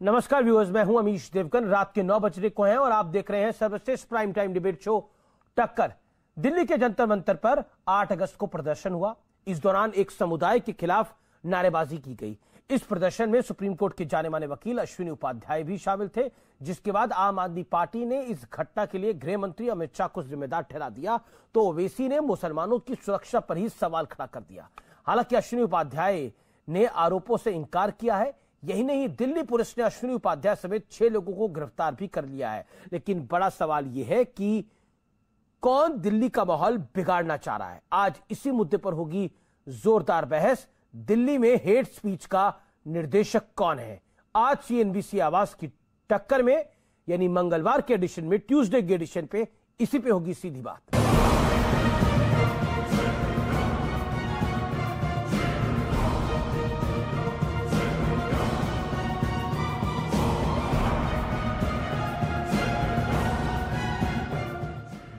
नमस्कार व्यूअर्स, मैं हूं अमीश देवगन। रात के 9 बजने को हैं और आप देख रहे हैं सर्वश्रेष्ठ प्राइम टाइम डिबेट शो टक्कर। दिल्ली के जंतर मंतर पर 8 अगस्त को प्रदर्शन हुआ। इस दौरान एक समुदाय के खिलाफ नारेबाजी की गई। इस प्रदर्शन में सुप्रीम कोर्ट के जाने माने वकील अश्विनी उपाध्याय भी शामिल थे, जिसके बाद आम आदमी पार्टी ने इस घटना के लिए गृह मंत्री अमित शाह को जिम्मेदार ठहरा दिया, तो ओवैसी ने मुसलमानों की सुरक्षा पर ही सवाल खड़ा कर दिया। हालांकि अश्विनी उपाध्याय ने आरोपों से इंकार किया है। यही नहीं, दिल्ली पुलिस ने अश्विनी उपाध्याय समेत 6 लोगों को गिरफ्तार भी कर लिया है। लेकिन बड़ा सवाल यह है कि कौन दिल्ली का माहौल बिगाड़ना चाह रहा है। आज इसी मुद्दे पर होगी जोरदार बहस। दिल्ली में हेट स्पीच का निर्देशक कौन है? आज सीएनबीसी आवाज की टक्कर में, यानी मंगलवार के एडिशन में, ट्यूसडे के एडिशन पे, इसी पे होगी सीधी बात।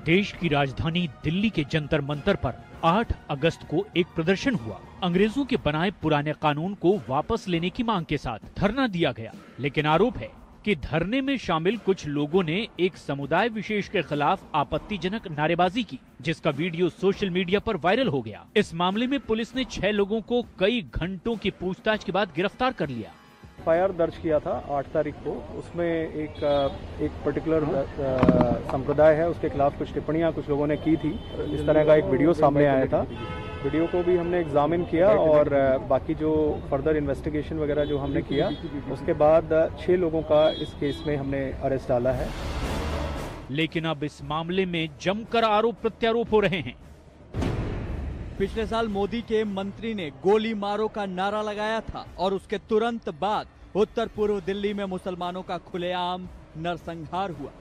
देश की राजधानी दिल्ली के जंतर मंतर पर 8 अगस्त को एक प्रदर्शन हुआ। अंग्रेजों के बनाए पुराने कानून को वापस लेने की मांग के साथ धरना दिया गया। लेकिन आरोप है कि धरने में शामिल कुछ लोगों ने एक समुदाय विशेष के खिलाफ आपत्तिजनक नारेबाजी की, जिसका वीडियो सोशल मीडिया पर वायरल हो गया। इस मामले में पुलिस ने 6 लोगों को कई घंटों की पूछताछ के बाद गिरफ्तार कर लिया। एफआईआर दर्ज किया था 8 तारीख को। उसमें एक पर्टिकुलर संप्रदाय है, उसके खिलाफ कुछ टिप्पणियां कुछ लोगों ने की थी। इस तरह का एक वीडियो सामने आया था। वीडियो को भी हमने एग्जामिन किया और बाकी जो फर्दर इन्वेस्टिगेशन वगैरह जो हमने किया, उसके बाद 6 लोगों का इस केस में हमने अरेस्ट डाला है। लेकिन अब इस मामले में जमकर आरोप प्रत्यारोप हो रहे हैं। पिछले साल मोदी के मंत्री ने गोली मारो का नारा लगाया था और उसके तुरंत बाद उत्तर पूर्व दिल्ली में मुसलमानों का खुलेआम नरसंहार हुआ।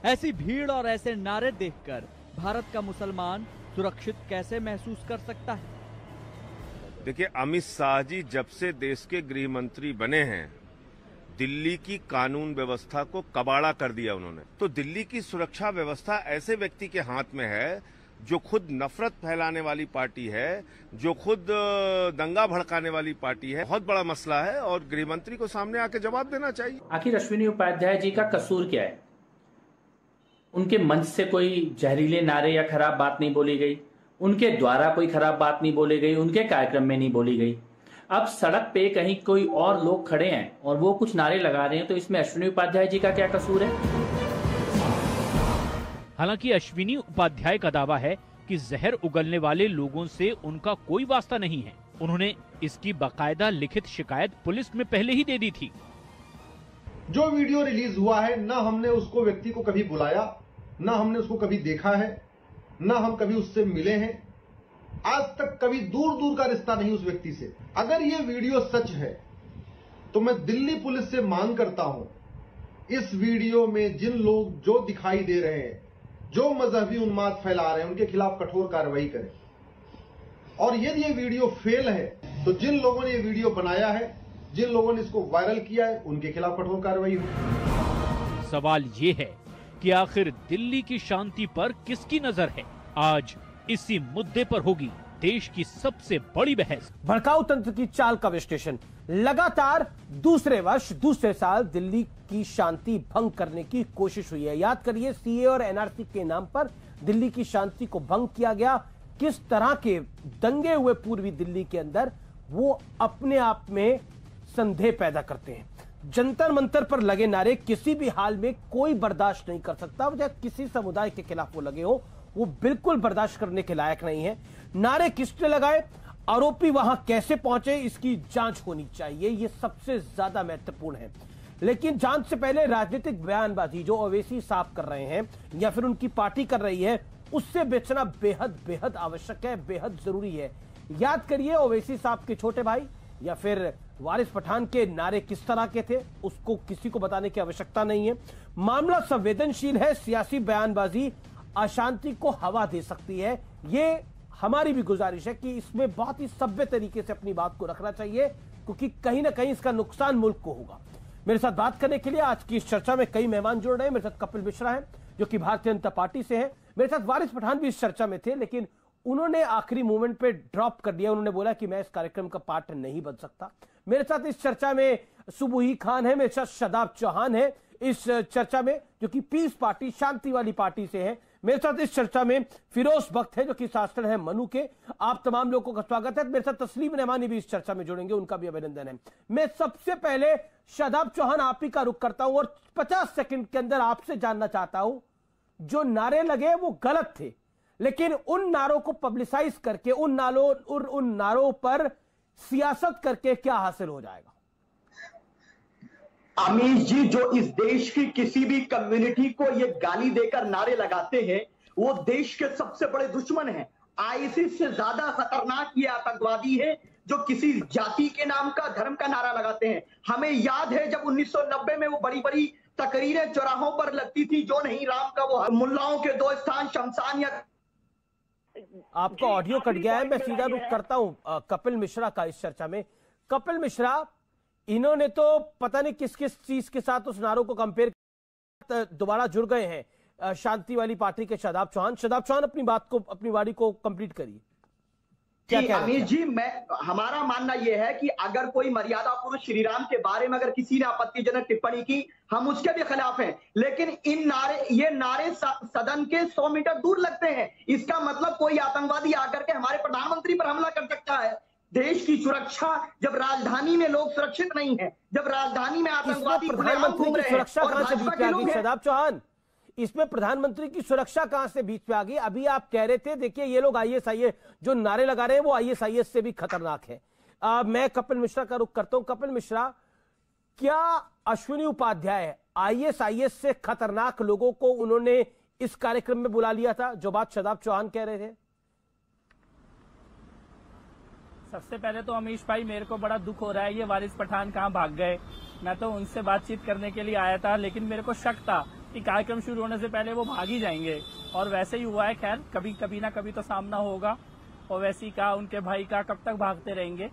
ऐसी भीड़ और ऐसे नारे देखकर भारत का मुसलमान सुरक्षित कैसे महसूस कर सकता है? देखिए, अमित शाह जी जब से देश के गृह मंत्री बने हैं, दिल्ली की कानून व्यवस्था को कबाड़ा कर दिया उन्होंने। तो दिल्ली की सुरक्षा व्यवस्था ऐसे व्यक्ति के हाथ में है जो खुद नफरत फैलाने वाली पार्टी है, जो खुद दंगा भड़काने वाली पार्टी है। बहुत बड़ा मसला है और गृह मंत्री को सामने आके जवाब देना चाहिए। आखिर अश्विनी उपाध्याय जी का कसूर क्या है? उनके मंच से कोई जहरीले नारे या खराब बात नहीं बोली गई, उनके द्वारा कोई खराब बात नहीं बोली गई, उनके कार्यक्रम में नहीं बोली गई। अब सड़क पे कहीं कोई और लोग खड़े हैं और वो कुछ नारे लगा रहे हैं, तो इसमें अश्विनी उपाध्याय जी का क्या कसूर है? हालांकि अश्विनी उपाध्याय का दावा है कि जहर उगलने वाले लोगों से उनका कोई वास्ता नहीं है। उन्होंने इसकी बाकायदा लिखित शिकायत पुलिस में पहले ही दे दी थी। जो वीडियो रिलीज हुआ है, ना हमने उसको व्यक्ति को कभी बुलाया, ना हमने उसको कभी देखा है, ना हम कभी उससे मिले हैं। आज तक कभी दूर दूर का रिश्ता नहीं उस व्यक्ति से। अगर ये वीडियो सच है तो मैं दिल्ली पुलिस से मांग करता हूं, इस वीडियो में जिन लोग जो दिखाई दे रहे हैं, जो मजहबी उन्माद फैला रहे हैं, उनके खिलाफ कठोर कार्रवाई करें। और यदि ये वीडियो फेल है तो जिन लोगों ने ये वीडियो बनाया है, जिन लोगों ने इसको वायरल किया है, उनके खिलाफ कठोर कार्रवाई हो। सवाल ये है कि आखिर दिल्ली की शांति पर किसकी नजर है? आज इसी मुद्दे पर होगी देश की सबसे बड़ी बहस। भड़काऊ तंत्र की चाल का विश्लेषण। लगातार दूसरे वर्ष दूसरे साल दिल्ली की शांति भंग करने की कोशिश हुई है। याद करिए, सीए और एनआरसी के नाम पर दिल्ली की शांति को भंग किया गया। किस तरह के दंगे हुए पूर्वी दिल्ली के अंदर, वो अपने आप में संदेह पैदा करते हैं। जंतर मंतर पर लगे नारे किसी भी हाल में कोई बर्दाश्त नहीं कर सकता। वजह किसी समुदाय के खिलाफ वो लगे हो, वो बिल्कुल बर्दाश्त करने के लायक नहीं है। नारे किसने लगाए, आरोपी वहां कैसे पहुंचे, इसकी जांच होनी चाहिए। ये सबसे ज्यादा महत्वपूर्ण है। लेकिन जांच से पहले राजनीतिक बयानबाजी जो ओवैसी साहब कर रहे हैं या फिर उनकी पार्टी कर रही है, उससे बचना बेहद बेहद आवश्यक है, बेहद जरूरी है। याद करिए, ओवैसी साहब के छोटे भाई या फिर वारिस पठान के नारे किस तरह के थे, उसको किसी को बताने की आवश्यकता नहीं है। मामला संवेदनशील है। सियासी बयानबाजी अशांति को हवा दे सकती है। ये हमारी भी गुजारिश है कि इसमें बहुत ही सभ्य तरीके से अपनी बात को रखना चाहिए, क्योंकि कहीं ना कहीं इसका नुकसान मुल्क को होगा। मेरे साथ बात करने के लिए आज की इस चर्चा में कई मेहमान जुड़ रहे हैं। मेरे साथ कपिल मिश्रा हैं, जो कि भारतीय जनता पार्टी से हैं। मेरे साथ वारिस पठान भी इस चर्चा में थे, लेकिन उन्होंने आखिरी मोमेंट पे ड्रॉप कर दिया। उन्होंने बोला कि मैं इस कार्यक्रम का पार्ट नहीं बन सकता। मेरे साथ इस चर्चा में सुबुही खान है, मेरे साथ शादाब चौहान है इस चर्चा में, जो कि पीस पार्टी, शांति वाली पार्टी से है। मेरे साथ इस चर्चा में फिरोज बख्त है, जो कि शास्त्र है मनु के। आप तमाम लोगों का स्वागत है। मेरे साथ तस्लीम रहमानी भी इस चर्चा में जुड़ेंगे, उनका भी अभिनंदन है। मैं सबसे पहले शादाब चौहान आप ही का रुख करता हूं और 50 सेकंड के अंदर आपसे जानना चाहता हूं, जो नारे लगे वो गलत थे, लेकिन उन नारों को पब्लिसाइज करके, उन नारों पर सियासत करके क्या हासिल हो जाएगा? अमीश जी, जो इस देश की किसी भी कम्युनिटी को ये गाली देकर नारे लगाते हैं, वो देश के सबसे बड़े दुश्मन हैं। आईसिस से ज्यादा खतरनाक ये आतंकवादी है जो किसी जाति के नाम का, धर्म का नारा लगाते हैं। हमें याद है जब 1990 में वो बड़ी बड़ी तकरीरें चौराहों पर लगती थी, जो नहीं राम का वो मुल्लाओं के 2 स्थान शमशान। या आपका ऑडियो कट गया है, मैं सीधा रुख करता हूं कपिल मिश्रा का इस चर्चा में। कपिल मिश्रा, इन्होंने तो पता नहीं किस किस चीज के साथ उस नारों को कंपेयर, दोबारा जुड़ गए हैं शांति वाली पार्टी के शादाब चौहान। शादाब चौहान, अपनी वाणी को कंप्लीट करिए। जी अमीर जी, हमारा मानना यह है कि अगर कोई मर्यादा पुरुष श्री राम के बारे में अगर किसी ने आपत्तिजनक टिप्पणी की, हम उसके भी खिलाफ हैं, लेकिन ये नारे सदन के 100 मीटर दूर लगते हैं। इसका मतलब कोई आतंकवादी आकर के हमारे प्रधानमंत्री पर हमला कर सकता है। देश की सुरक्षा, जब राजधानी में लोग सुरक्षित नहीं है, जब राजधानी में आतंकवादी प्रधानमंत्री की सुरक्षा कहां से बीच में आ गई? शादाब चौहान, इसमें प्रधानमंत्री की सुरक्षा कहां से बीच में आ गई? अभी आप कह रहे थे, देखिए ये लोग ISIS जो नारे लगा रहे हैं वो ISIS से भी खतरनाक है। मैं कपिल मिश्रा का रुख करता हूं। कपिल मिश्रा, क्या अश्विनी उपाध्याय ISIS से खतरनाक लोगों को उन्होंने इस कार्यक्रम में बुला लिया था, जो बात शादाब चौहान कह रहे थे? सबसे पहले तो अमीश भाई, मेरे को बड़ा दुख हो रहा है, ये वारिस पठान कहाँ भाग गए। मैं तो उनसे बातचीत करने के लिए आया था, लेकिन मेरे को शक था कि कार्यक्रम शुरू होने से पहले वो भाग ही जाएंगे, और वैसे ही हुआ है। खैर, कभी ना कभी तो सामना होगा, और वैसे ही कहा उनके भाई का, कब तक भागते रहेंगे।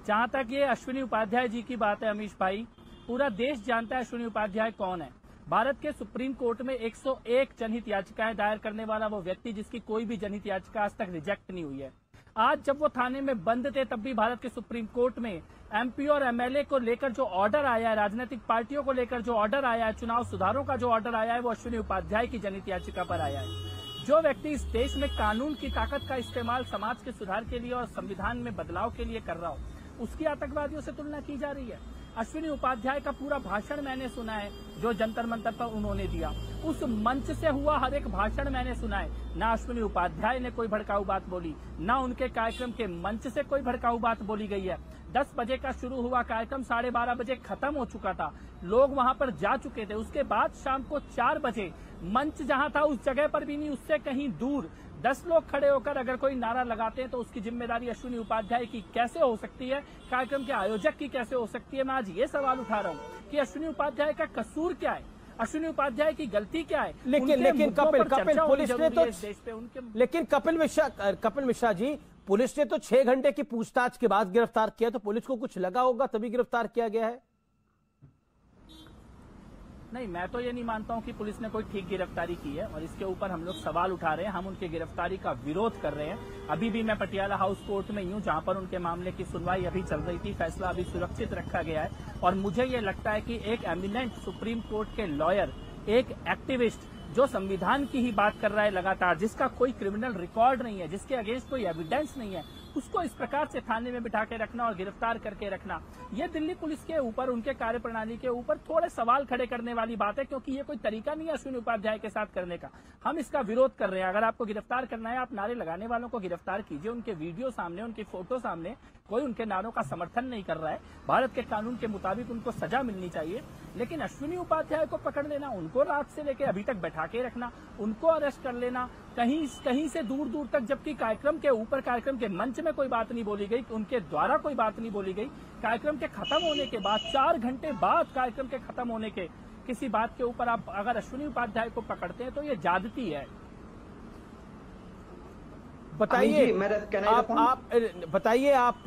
जहां तक ये अश्विनी उपाध्याय जी की बात है अमीश भाई, पूरा देश जानता है अश्विनी उपाध्याय कौन है। भारत के सुप्रीम कोर्ट में 101 जनहित याचिकाएं दायर करने वाला वो व्यक्ति, जिसकी कोई भी जनहित याचिका आज तक रिजेक्ट नहीं हुई है। आज जब वो थाने में बंद थे, तब भी भारत के सुप्रीम कोर्ट में MP और MLA को लेकर जो ऑर्डर आया है, राजनीतिक पार्टियों को लेकर जो ऑर्डर आया है, चुनाव सुधारों का जो ऑर्डर आया है, वो अश्विनी उपाध्याय की जनहित याचिका पर आया है। जो व्यक्ति इस देश में कानून की ताकत का इस्तेमाल समाज के सुधार के लिए और संविधान में बदलाव के लिए कर रहा हो, उसकी आतंकवादियों से तुलना की जा रही है। अश्विनी उपाध्याय का पूरा भाषण मैंने सुना है, जो जंतर मंतर पर उन्होंने दिया, उस मंच से हुआ हर एक भाषण मैंने सुना है। ना अश्विनी उपाध्याय ने कोई भड़काऊ बात बोली, ना उनके कार्यक्रम के मंच से कोई भड़काऊ बात बोली गई है। 10 बजे का शुरू हुआ कार्यक्रम 12:30 बजे खत्म हो चुका था, लोग वहां पर जा चुके थे। उसके बाद शाम को 4 बजे मंच जहां था उस जगह पर भी नहीं, उससे कहीं दूर 10 लोग खड़े होकर अगर कोई नारा लगाते हैं, तो उसकी जिम्मेदारी अश्विनी उपाध्याय की कैसे हो सकती है, कार्यक्रम के आयोजक की कैसे हो सकती है? मैं आज ये सवाल उठा रहा हूँ कि अश्विनी उपाध्याय का कसूर क्या है, अश्विनी उपाध्याय की गलती क्या है? लेकिन कपिल पुलिस ने तो लेकिन कपिल मिश्रा जी, पुलिस ने तो 6 घंटे की पूछताछ के बाद गिरफ्तार किया, तो पुलिस को कुछ लगा होगा तभी गिरफ्तार किया गया है। नहीं, मैं तो ये नहीं मानता हूं कि पुलिस ने कोई ठीक गिरफ्तारी की है, और इसके ऊपर हम लोग सवाल उठा रहे हैं। हम उनकी गिरफ्तारी का विरोध कर रहे हैं। अभी भी मैं पटियाला हाउस कोर्ट में ही हूं, जहां पर उनके मामले की सुनवाई अभी चल रही थी। फैसला अभी सुरक्षित रखा गया है, और मुझे ये लगता है कि एक एमिनेंट सुप्रीम कोर्ट के लॉयर, एक एक्टिविस्ट जो संविधान की ही बात कर रहा है लगातार, जिसका कोई क्रिमिनल रिकॉर्ड नहीं है, जिसके अगेंस्ट कोई एविडेंस नहीं है, उसको इस प्रकार से थाने में बिठा के रखना और गिरफ्तार करके रखना, ये दिल्ली पुलिस के ऊपर, उनके कार्यप्रणाली के ऊपर थोड़े सवाल खड़े करने वाली बात है, क्योंकि ये कोई तरीका नहीं है अश्विनी उपाध्याय के साथ करने का। हम इसका विरोध कर रहे हैं। अगर आपको गिरफ्तार करना है, आप नारे लगाने वालों को गिरफ्तार कीजिए, उनके वीडियो सामने, उनकी फोटो सामने, कोई उनके नारों का समर्थन नहीं कर रहा है। भारत के कानून के मुताबिक उनको सजा मिलनी चाहिए, लेकिन अश्विनी उपाध्याय को पकड़ लेना, उनको रात से लेकर अभी तक बैठा के रखना, उनको अरेस्ट कर लेना कहीं से दूर दूर तक, जबकि कार्यक्रम के ऊपर, कार्यक्रम के मंच में कोई बात नहीं बोली गई, उनके द्वारा कोई बात नहीं बोली गई। कार्यक्रम के खत्म होने के बाद 4 घंटे बाद कार्यक्रम के खत्म होने के किसी बात के ऊपर आप अगर अश्विनी उपाध्याय को पकड़ते हैं, तो ये ज्यादती है। बताइए आप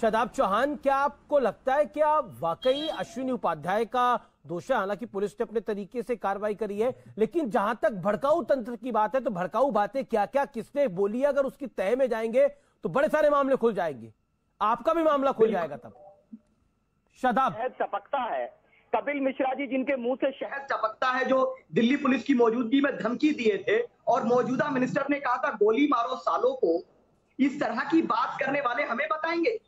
शादाब चौहान, क्या आपको लगता है कि वाकई अश्विनी उपाध्याय का दोष है? हालांकि पुलिस ने अपने तरीके से कार्रवाई करी है, लेकिन जहां तक भड़काऊ तंत्र की बात है, तो भड़काऊ बातें क्या क्या किसने बोली, अगर उसकी तह में जाएंगे तो बड़े सारे मामले खुल जाएंगे, आपका भी मामला खुल जाएगा तब। शादाब, शहद टपकता है। कपिल मिश्रा जी जिनके मुंह से शहद टपकता है, जो दिल्ली पुलिस की मौजूदगी में धमकी दिए थे और मौजूदा मिनिस्टर ने कहा था गोली मारो सालों को, इस तरह की बात करने वाले हमें बताएंगे।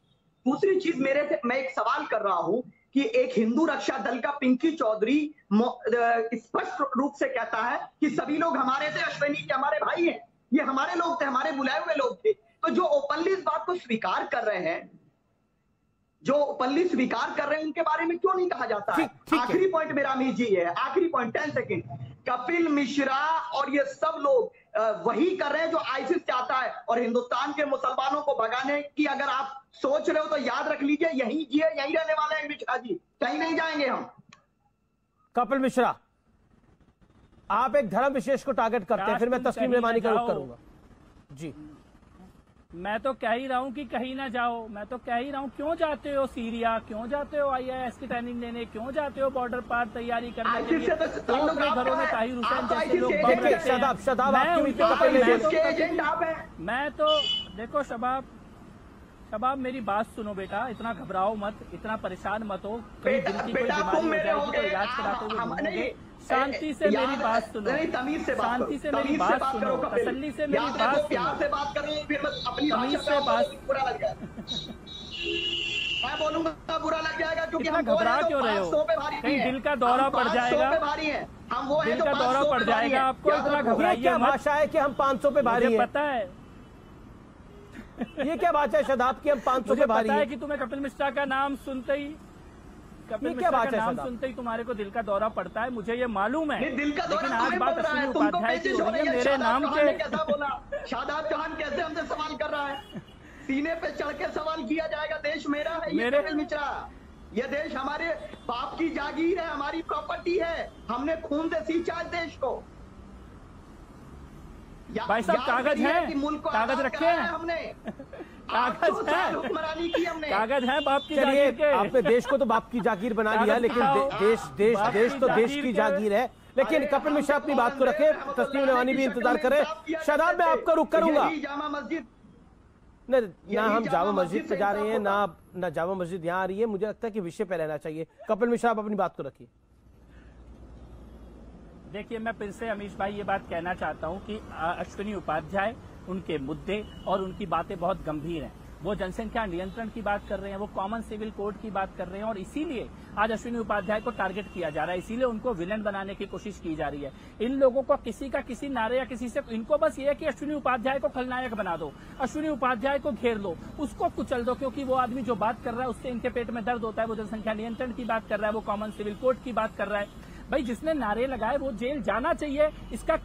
दूसरी चीज मैं एक सवाल कर रहा हूं कि एक हिंदू रक्षा दल का पिंकी चौधरी स्पष्ट रूप से कहता है कि सभी लोग हमारे थे, अश्विनी के हमारे भाई हैं, ये हमारे लोग थे, हमारे बुलाए हुए लोग थे। तो जो ओपनली इस बात को स्वीकार कर रहे हैं, उनके बारे में क्यों नहीं कहा जाता है? आखिरी पॉइंट मेरा अमीर जी है, आखिरी पॉइंट 10 सेकेंड। कपिल मिश्रा और ये सब लोग वही कर रहे हैं जो आईसिस चाहता है, और हिंदुस्तान के मुसलमानों को भगाने की अगर आप सोच रहे हो तो याद रख लीजिए, यहीं जिए यहीं रहने वाले हैं मिश्रा जी, कहीं नहीं जाएंगे हम। कपिल मिश्रा, आप एक धर्म विशेष को टारगेट करते हैं, फिर मैं तस्लीम रेमानी का रुख करूंगा। जी, मैं तो कह ही रहा हूँ कि कहीं ना जाओ। मैं तो कह ही रहा हूँ, क्यों जाते हो सीरिया, क्यों जाते हो IAS की ट्रेनिंग लेने, क्यों जाते हो बॉर्डर पार तैयारी करने के लिए? तो अपने घरों में ताहिर हुसैन जैसे लोग बम रखते हैं। मैं तो देखो शबाब मेरी बात सुनो बेटा, इतना घबराओ मत, इतना परेशान मत हो, कहीं दिल की कोई बीमारी हो जाएगी तो इलाज कराते हुए घूमोगे। शांति से मेरी बात सुनो, शांति से मेरी बात सुनो, तसल्ली से मेरी बात सुनो, तमीज से बात। मैं बोलूंगा बुरा लग जाएगा, क्योंकि हम घबरा क्यों रहे हो? कहीं दिल का दौरा पड़ जाएगा, दिल का दौरा पड़ जाएगा आपको, इतना घबराइए मत। भाषा है कि हम 500 पे भारी हैं, पता है ये क्या बात है शादाब की हम 500 पे भारी है? कि तुम्हें कपिल मिश्रा का नाम सुनते ही तुम्हारे को दिल का दौरा पड़ता है, मुझे ये मालूम है। लेकिन आज बात अश्विनी उपाध्याय की हो रही है, मेरे नाम के। शादाब खान कैसे हमसे सवाल कर रहा है? सीने पे चढ़ के सवाल किया जाएगा, देश मेरा है ये कपिल मिश्रा, ये देश हमारे बाप की जागीर है, हमारी प्रॉपर्टी है, हमने खून से सींचा है देश को। भाई साहब कागज है, कागज रखे हैं हमने, कागज है, हुक्मरानी की हमने, कागज है बाप की जागीर के। आपने देश को तो बाप की जागीर बना लिया, लेकिन देश तो देश की जागीर है। लेकिन कपिल मिश्रा अपनी बात को रखे, तस्लीम रेमानी भी इंतजार करे। शादाब, मैं आपका रुख करूंगा। जामा मस्जिद ना हम जामा मस्जिद पे जा रहे हैं, ना जामा मस्जिद यहाँ आ रही है। मुझे लगता है कि विषय पे रहना चाहिए। कपिल मिश्रा, आप अपनी बात को रखिए। देखिए, मैं फिर से अमीश भाई ये बात कहना चाहता हूं कि अश्विनी उपाध्याय, उनके मुद्दे और उनकी बातें बहुत गंभीर हैं। वो जनसंख्या नियंत्रण की बात कर रहे हैं, वो कॉमन सिविल कोड की बात कर रहे हैं, और इसीलिए आज अश्विनी उपाध्याय को टारगेट किया जा रहा है, इसीलिए उनको विलेन बनाने की कोशिश की जा रही है। इन लोगों को किसी नारे या किसी से, इनको बस ये है कि अश्विनी उपाध्याय को खलनायक बना दो, अश्विनी उपाध्याय को घेर लो, उसको कुचल दो, क्योंकि वो आदमी जो बात कर रहा है उससे इनके पेट में दर्द होता है। वो जनसंख्या नियंत्रण की बात कर रहा है, वो कॉमन सिविल कोड की बात कर रहा है। भाई, जिसने नारे लगाए वो जेल जाना चाहिए, इसका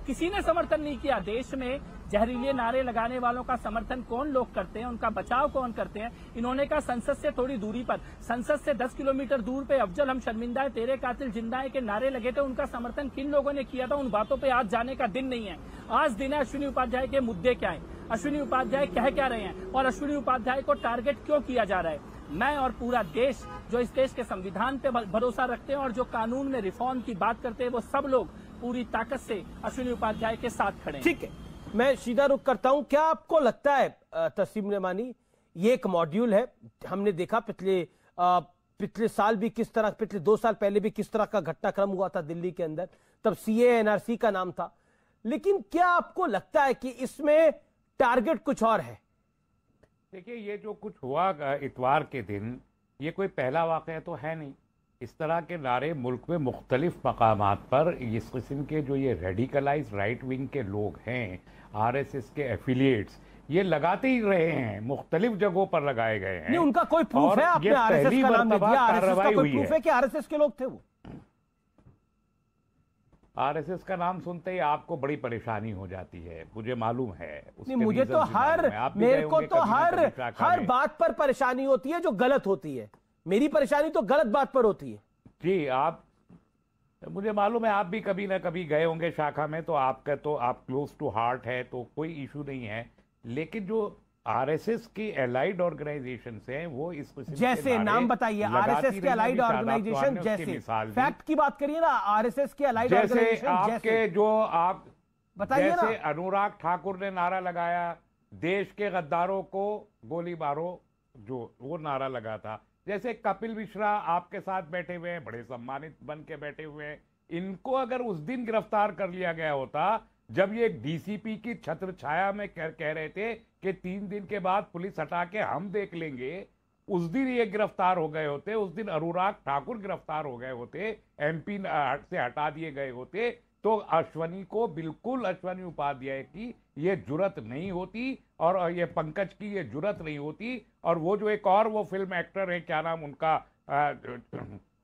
किसी ने समर्थन नहीं किया। देश में जहरीले नारे लगाने वालों का समर्थन कौन लोग करते हैं, उनका बचाव कौन करते हैं? इन्होंने कहा संसद से थोड़ी दूरी पर, संसद से 10 किलोमीटर दूर पे अफजल हम शर्मिंदा है, तेरे कातिल जिंदा है के नारे लगे थे। उनका समर्थन किन लोगों ने किया था? उन बातों पे आज जाने का दिन नहीं है। आज दिन है अश्विनी उपाध्याय के मुद्दे क्या है, अश्विनी उपाध्याय कह क्या रहे हैं, और अश्विनी उपाध्याय को टारगेट क्यों किया जा रहा है। मैं और पूरा देश, जो इस देश के संविधान पे भरोसा रखते हैं और जो कानून में रिफॉर्म की बात करते हैं, वो सब लोग पूरी ताकत से अश्विनी उपाध्याय के साथ खड़े हैं। ठीक है, मैं सीधा रुख करता हूं। क्या आपको लगता है तस्लीम रेमानी, ये एक मॉड्यूल है? हमने देखा पिछले साल भी किस तरह, पिछले 2 साल पहले भी किस तरह का घटनाक्रम हुआ था दिल्ली के अंदर, तब CAA NRC का नाम था। लेकिन क्या आपको लगता है कि इसमें टारगेट कुछ और है? देखिए, ये जो कुछ हुआ इतवार के दिन, ये कोई पहला वाकया तो है नहीं। इस तरह के नारे मुल्क में मुख्तलिफ मकामात पर इस किस्म के जो ये रेडिकलाइज राइट विंग के लोग हैं, RSS के एफिलिएट्स, ये लगाते ही रहे हैं, मुख्तलिफ जगहों पर लगाए गए हैं। नहीं, उनका कोई प्रूफ है? आपने RSS का नाम दिया, RSS का कोई प्रूफ है कि RSS के लोग थे वो? RSS का नाम सुनते ही आपको बड़ी परेशानी हो जाती है, मुझे मालूम है। नहीं, मुझे तो मेरे को तो हर बात पर परेशानी होती है जो गलत होती है। मेरी परेशानी तो गलत बात पर होती है। जी, मुझे मालूम है, आप भी कभी ना कभी गए होंगे शाखा में, तो आपका तो आप क्लोज टू हार्ट है, तो कोई इशू नहीं है। लेकिन जो RSS की एलाइड ऑर्गेनाइजेशन हैं, वो इस जैसे नाम बताइए, RSS के एलाइड ऑर्गेनाइजेशन, जैसे फैक्ट की बात करिए ना, RSS के एलाइड ऑर्गेनाइजेशन आपके जो आप बताइए ना। जैसे अनुराग ठाकुर ने नारा लगाया, देश के गद्दारों को गोली मारो, जो वो नारा लगा था, जैसे कपिल मिश्रा आपके साथ बैठे हुए हैं, बड़े सम्मानित बन के बैठे हुए हैं, इनको अगर उस दिन गिरफ्तार कर लिया गया होता जब ये डीसीपी की छत्र छाया में कह रहे थे कि 3 दिन के बाद पुलिस हटा के हम देख लेंगे, उस दिन ये गिरफ्तार हो गए होते, उस दिन अनुराग ठाकुर गिरफ्तार हो गए होते, एमपी से हटा दिए गए होते, तो अश्वनी को बिल्कुल अश्वनी उपाध्याय की ये जुर्रत नहीं होती और ये पंकज की ये जुर्रत नहीं होती। और वो जो एक और वो फिल्म एक्टर है, क्या नाम उनका,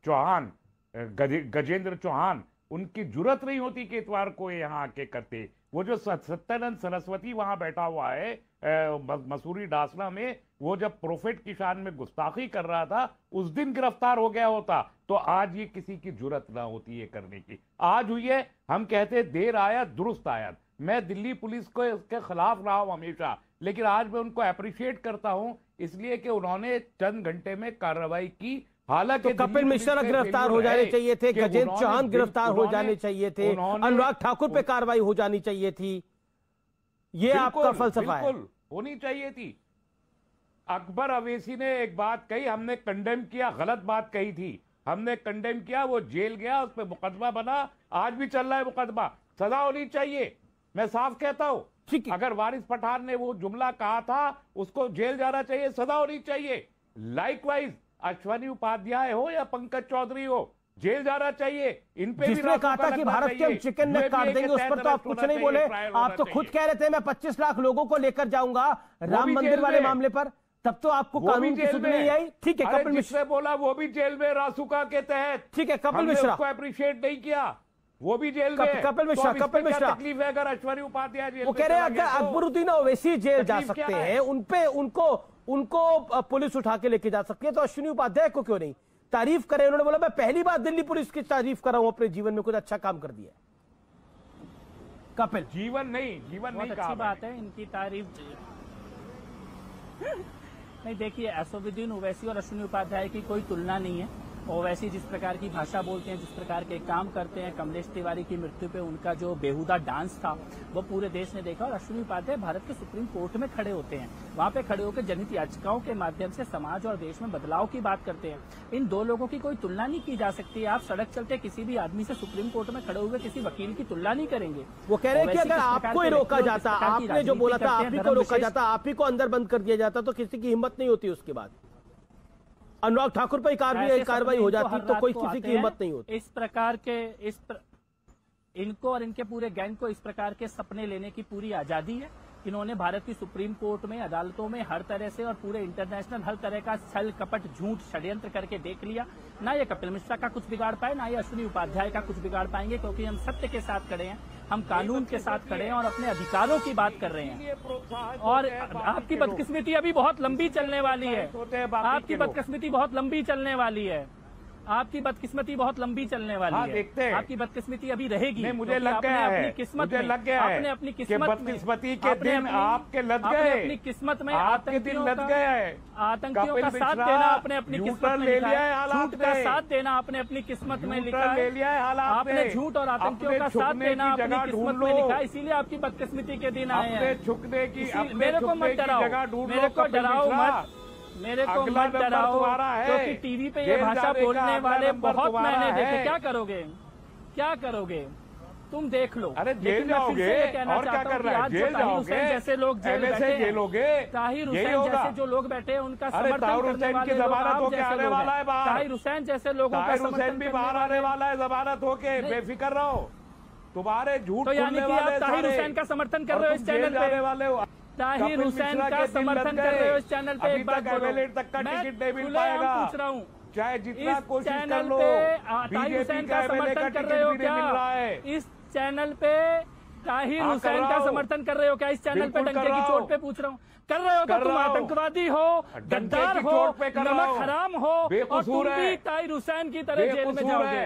चौहान, गजेंद्र चौहान, उनकी जुर्रत नहीं होती कि इतवार को यहाँ आके करते। वो जो सत्यानंद सरस्वती वहां बैठा हुआ है मसूरी डासना में, वो जब प्रोफेट की शान में गुस्ताखी कर रहा था उस दिन गिरफ्तार हो गया होता तो आज ये किसी की जुर्रत ना होती ये करने की। आज हुई है, हम कहते देर आया दुरुस्त आया। मैं दिल्ली पुलिस को इसके खिलाफ रहा हूं हमेशा, लेकिन आज मैं उनको अप्रिशिएट करता हूं इसलिए कि उन्होंने चंद घंटे में कार्रवाई की। हालांकि तो कपिल मिश्रा गिरफ्तार हो जाने चाहिए थे, गजेंद्र चौहान गिरफ्तार हो जाने चाहिए थे, अनुराग ठाकुर पे कार्रवाई हो जानी चाहिए थी, ये आपका फलसफा है। बिल्कुल होनी चाहिए थी। अकबर अवैसी ने एक बात कही, हमने कंडेम किया, गलत बात कही थी, हमने कंडेम किया, वो जेल गया, उस पर मुकदमा बना, आज भी चल रहा है मुकदमा, सजा होनी चाहिए। मैं साफ कहता हूं, अगर वारिस पठान ने वो जुमला कहा था उसको जेल जाना चाहिए, सजा होनी चाहिए। लाइकवाइज अश्वनी उपाध्याय हो या पंकज चौधरी हो, जेल जाना चाहिए। इन पे जिसने कहा था कि भारत के हम चिकन नेक काट देंगे, उस पर तो आप कुछ नहीं बोले। आप तो खुद कह रहे थे मैं 25 लाख लोगों को लेकर जाऊंगा राम मंदिर वाले मामले पर, तब तो आपको कानून की सुध नहीं आई। ठीक है, कपिल मिश्रा बोला वो भी जेल में रासुका के तहत। ठीक है, कपिल मिश्रा को अप्रिशिएट नहीं किया, वो भी जेल में। कपिल मिश्रा तकलीफ है अगर अश्वनी उपाध्याय जेल, वो कह रहे हैं अगर अकबरुद्दीन ओवैसी जेल जा सकते हैं, उनपे उनको पुलिस उठा के लेके जा सकती है, तो अश्विनी उपाध्याय को क्यों नहीं? तारीफ करें। उन्होंने बोला मैं पहली बार दिल्ली पुलिस की तारीफ कर रहा हूं, अपने जीवन में कुछ अच्छा काम कर दिया। कपिल जीवन नहीं अच्छी बात है इनकी तारीफ। नहीं देखिए, असदुद्दीन ओवैसी और अश्विनी उपाध्याय की कोई तुलना नहीं है। ओवैसी जिस प्रकार की भाषा बोलते हैं, जिस प्रकार के काम करते हैं, कमलेश तिवारी की मृत्यु पे उनका जो बेहुदा डांस था वो पूरे देश ने देखा। और अश्विनी उपाध्याय भारत के सुप्रीम कोर्ट में खड़े होते हैं, वहां पे खड़े होकर जनहित याचिकाओं के माध्यम से समाज और देश में बदलाव की बात करते हैं। इन दो लोगों की कोई तुलना नहीं की जा सकती। आप सड़क चलते किसी भी आदमी से सुप्रीम कोर्ट में खड़े हुए किसी वकील की तुलना नहीं करेंगे। वो कह रहे हैं कि अगर आपको ही रोका जाता, आपने जो बोला था आप ही को रोका जाता, आप ही को अंदर बंद कर दिया जाता, तो किसी की हिम्मत नहीं होती। उसके बाद अनुराग ठाकुर पर कार्रवाई हो जाती तो कोई किसी की हिम्मत नहीं होती। इस प्रकार के इनको और इनके पूरे गैंग को इस प्रकार के सपने लेने की पूरी आजादी है। इन्होंने भारत की सुप्रीम कोर्ट में, अदालतों में हर तरह से और पूरे इंटरनेशनल हर तरह का छल कपट झूठ षड्यंत्र करके देख लिया। ना ये कपिल मिश्रा का कुछ बिगाड़ पाए, ना ये अश्विनी उपाध्याय का कुछ बिगाड़ पाएंगे, क्योंकि हम सत्य के साथ खड़े हैं, हम कानून के साथ खड़े हैं और अपने अधिकारों की बात कर रहे हैं। और आपकी बदकिस्मती अभी बहुत लंबी चलने वाली है, आपकी बदकिस्मती बहुत लंबी चलने वाली है, आपकी बदकिस्मती बहुत लंबी चलने वाली है। देखते हैं आपकी बदकिस्मती अभी रहेगी। मुझे लग गया है, अपनी किस्मत में, आपने अपनी किस्मत बदकिस्मती के दिन आपके लग गए, अपनी किस्मत में आपके दिन लग गए हैं। आतंकियों का साथ देना आपने अपनी किस्मत में लिखा है, झूठ का साथ देना आपने अपनी किस्मत में लिखा है, आपने झूठ और आतंकियों का साथ देना अपनी किस्मत में लिखा है। इसीलिए आपकी बदकिस्मती के दिन आए हैं। झुकने की मेरे को मत डराओ, मेरे को डराओ मत, मेरे को मत डराओ, क्योंकि टीवी पे ये भाषा बोलने वाले बहुत मैंने देखे। क्या करोगे, क्या करोगे तुम देख लो। अरे जेल जाओगे और क्या कर रहा है, जेल जाओगे, जैसे लोग जेल बैठे हैं, ताहिर हुसैन जैसे जो लोग बैठे हैं उनका समर्थन करने वाले लोग आप जैसे लोग हैं। ताहिर हुसैन जैसे लोगों का समर्थन भी बाहर आने वाला है, जमानत होके, बेफिक्र रहो। तुम्हारे झूठ तो यानी कि आप ताहिर हुसैन का समर्थन कर रहे हो इस चैनल पे, ताहिर हुसैन का समर्थन कर रहे हो इस चैनल पे। एक बात बोलो, तक का टिकट नहीं मिल पाएगा, पूछ रहा हूँ, चाहे जितना कोशिश कर लो। ताहिर हुसैन का समर्थन कर रहे हो क्या इस चैनल पे? ताहिर हुसैन का समर्थन कर रहे हो क्या इस चैनल पे? डंके की चोट पे पूछ रहा हूँ, कर रहे हो तो तुम आतंकवादी हो, गद्दार हो, नमक हराम हो, और तुम भी ताहिर हुसैन की तरह जेल में जाओगे।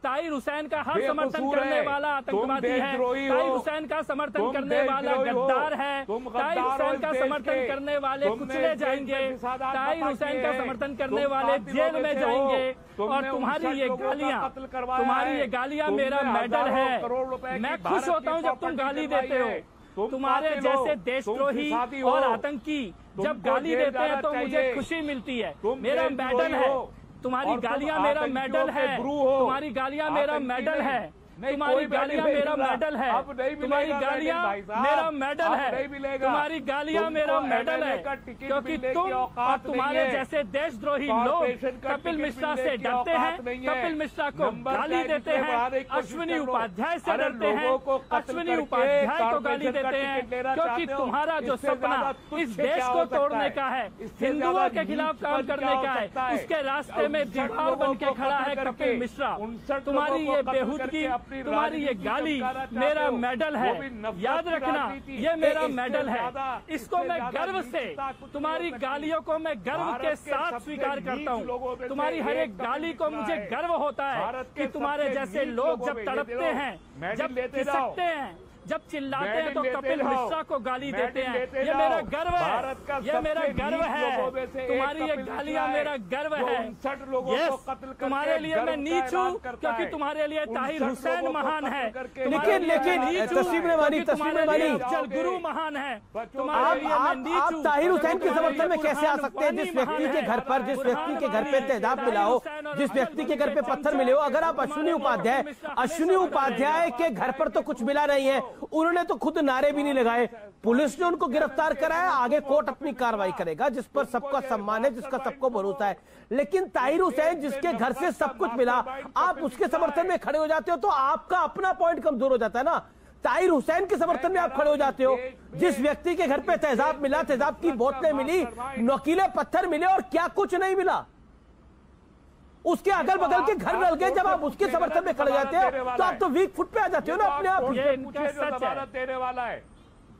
ताहिर हुसैन का हर समर्थन करने वाला आतंकवादी है, ताहिर हुसैन का समर्थन करने वाला गद्दार है, ताहिर हुसैन का समर्थन करने वाले कुचले जाएंगे, ताहिर हुसैन का समर्थन करने वाले जेल में जाएंगे। और तुम्हारी ये गालियां मेरा मेडल है। मैं खुश होता हूं जब तुम गाली देते हो, तुम्हारे जैसे देशद्रोही और आतंकी जब गाली देते हैं तो मुझे खुशी मिलती है। मेरा मेडल है, तुम्हारी गालियां मेरा मेडल है, तुम्हारी गालियां मेरा मेडल है, तुम्हारी गालियां मेरा मेडल है, तुम्हारी गालियां मेरा मेडल है, तुम्हारी गालियां मेरा मेडल है, क्योंकि तुम और तुम्हारे जैसे देशद्रोही लोग कपिल मिश्रा से डरते हैं, कपिल मिश्रा को गाली देते हैं, अश्विनी उपाध्याय से डरते हैं, अश्विनी उपाध्याय को गाली देते हैं, क्योंकि तुम्हारा जो सपना इस देश को तोड़ने का है, हिंदुओं के खिलाफ काम करने का है, उसके रास्ते में दीवार बन के खड़ा है कपिल मिश्रा। तुम्हारी ये बेहूदगी, तुम्हारी ये गाली मेरा मेडल है, याद रखना ये मेरा मेडल है, इसको मैं गर्व से, तुम्हारी गालियों को मैं गर्व के साथ स्वीकार करता हूँ। तुम्हारी हर एक गाली को मुझे गर्व होता है कि तुम्हारे जैसे लोग जब तड़पते हैं, जब खिसकते हैं, जब चिल्लाते हैं तो कपिल मिश्रा को गाली देते हैं। ये मेरा गर्व है, ये मेरा गर्व है, तुम्हारी ये गालियां मेरा गर्व है। तुम्हारे लिए मैं नीच हूँ क्योंकि तुम्हारे लिए ताहिर हुसैन महान है, लेकिन तस्लीम रेवानी अफजल गुरु महान है। आप ताहिर हुसैन के समर्थन में कैसे आ सकते हैं? जिस व्यक्ति के घर पर, जिस व्यक्ति के घर पे तेजाब मिला हो, जिस व्यक्ति के घर पे पत्थर मिले हो, अगर आप अश्विनी उपाध्याय के घर पर तो कुछ मिला नहीं है, उन्होंने तो खुद नारे भी नहीं लगाए, पुलिस ने उनको गिरफ्तार कराया, आगे कोर्ट अपनी कार्रवाई करेगा, जिस पर सबका सम्मान है, जिसका सबको भरोसा है। लेकिन ताहिर हुसैन जिसके घर से सब कुछ मिला, आप उसके समर्थन में खड़े हो जाते हो तो आपका अपना पॉइंट कमजोर हो जाता है ना। ताहिर हुसैन के समर्थन में आप खड़े हो जाते हो, जिस व्यक्ति के घर पे तेजाब मिला, तेजाब की बोतलें मिली, नोकीले पत्थर मिले और क्या कुछ नहीं मिला, उसके अगल बगल के घर डल गए, जब आप उसके समर्थन में खड़े जाते हो तो आप तो वीक फुट पे आ जाते हो ना अपने आप। जमानत देने वाला है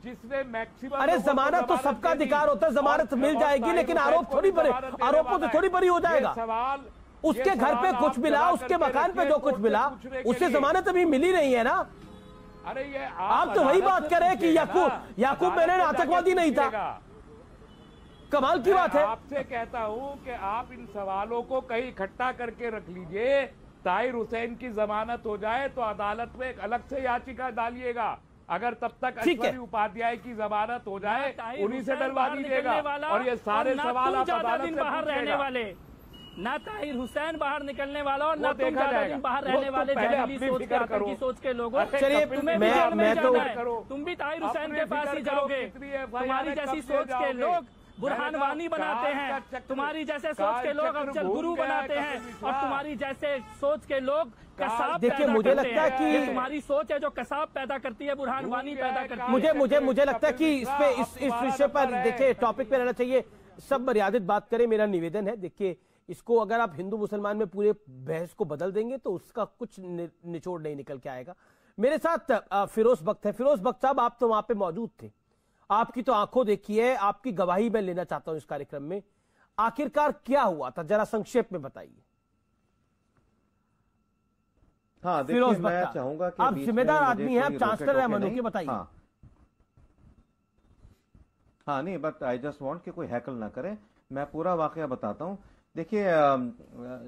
जिसने मैक्सिमम, अरे जमानत तो सबका अधिकार होता है, जमानत मिल जाएगी, लेकिन आरोप थोड़ी बड़े, आरोपों से थोड़ी बड़ी हो जाएगा। उसके घर पे कुछ मिला, उसके मकान पे जो कुछ मिला, उससे जमानत अभी मिली नहीं है ना। अरे ये आप तो वही बात कर रहे हैं कि याकूब मैनन आतंकवादी नहीं था। कमाल की बात है। आपसे कहता हूं कि आप इन सवालों को कहीं इकट्ठा करके रख लीजिए। ताहिर हुसैन की जमानत हो जाए तो अदालत में एक अलग से याचिका डालिएगा। अगर तब तक अश्विनी उपाध्याय की जमानत हो जाए, उन्हीं से डलवा दीजिएगा। और ये सारे सवाल आप अदालत से बाहर रहने वाले, ना ताहिर हुसैन बाहर निकलने वाला और ना तुम ज्यादा दिन बाहर रहने वाले जहरीली सोच के लोगों। चलिए तुम भी ताहिर हुसैन के पास ही जाओगे। तुम्हारी जैसी सोच के लोग बुरहान वानी बनाते हैं, तुम्हारी जैसे सोच के लोग अफजल गुरु बनाते हैं, और तुम्हारी जैसे सोच के लोग कसाब। देखिए मुझे लगता है कि तुम्हारी सोच है जो कसाब पैदा करती है, बुरहान वानी पैदा करती है। मुझे लगता है कि इस विषय पर देखिए टॉपिक पे रहना चाहिए, सब मर्यादित बात करें, मेरा निवेदन है। देखिए इसको अगर आप हिंदू मुसलमान में पूरे बहस को बदल देंगे तो उसका कुछ निचोड़ नहीं निकल के आएगा। मेरे साथ फिरोज बख्त है। फिरोज बख्त साहब, आप तो वहां पे मौजूद थे, आपकी तो आंखों देखी है, आपकी गवाही मैं लेना चाहता हूं इस कार्यक्रम में। आखिरकार क्या हुआ था, जरा संक्षेप में बताइए। हाँ, फिरोज मैं चाहूंगा कि आप जिम्मेदार आदमी हैं, आप चांसलर हैं मनु के, बताइए। हाँ नहीं, बट आई जस्ट वांट कि कोई हैकल ना करे, मैं पूरा वाकया बताता हूं। देखिए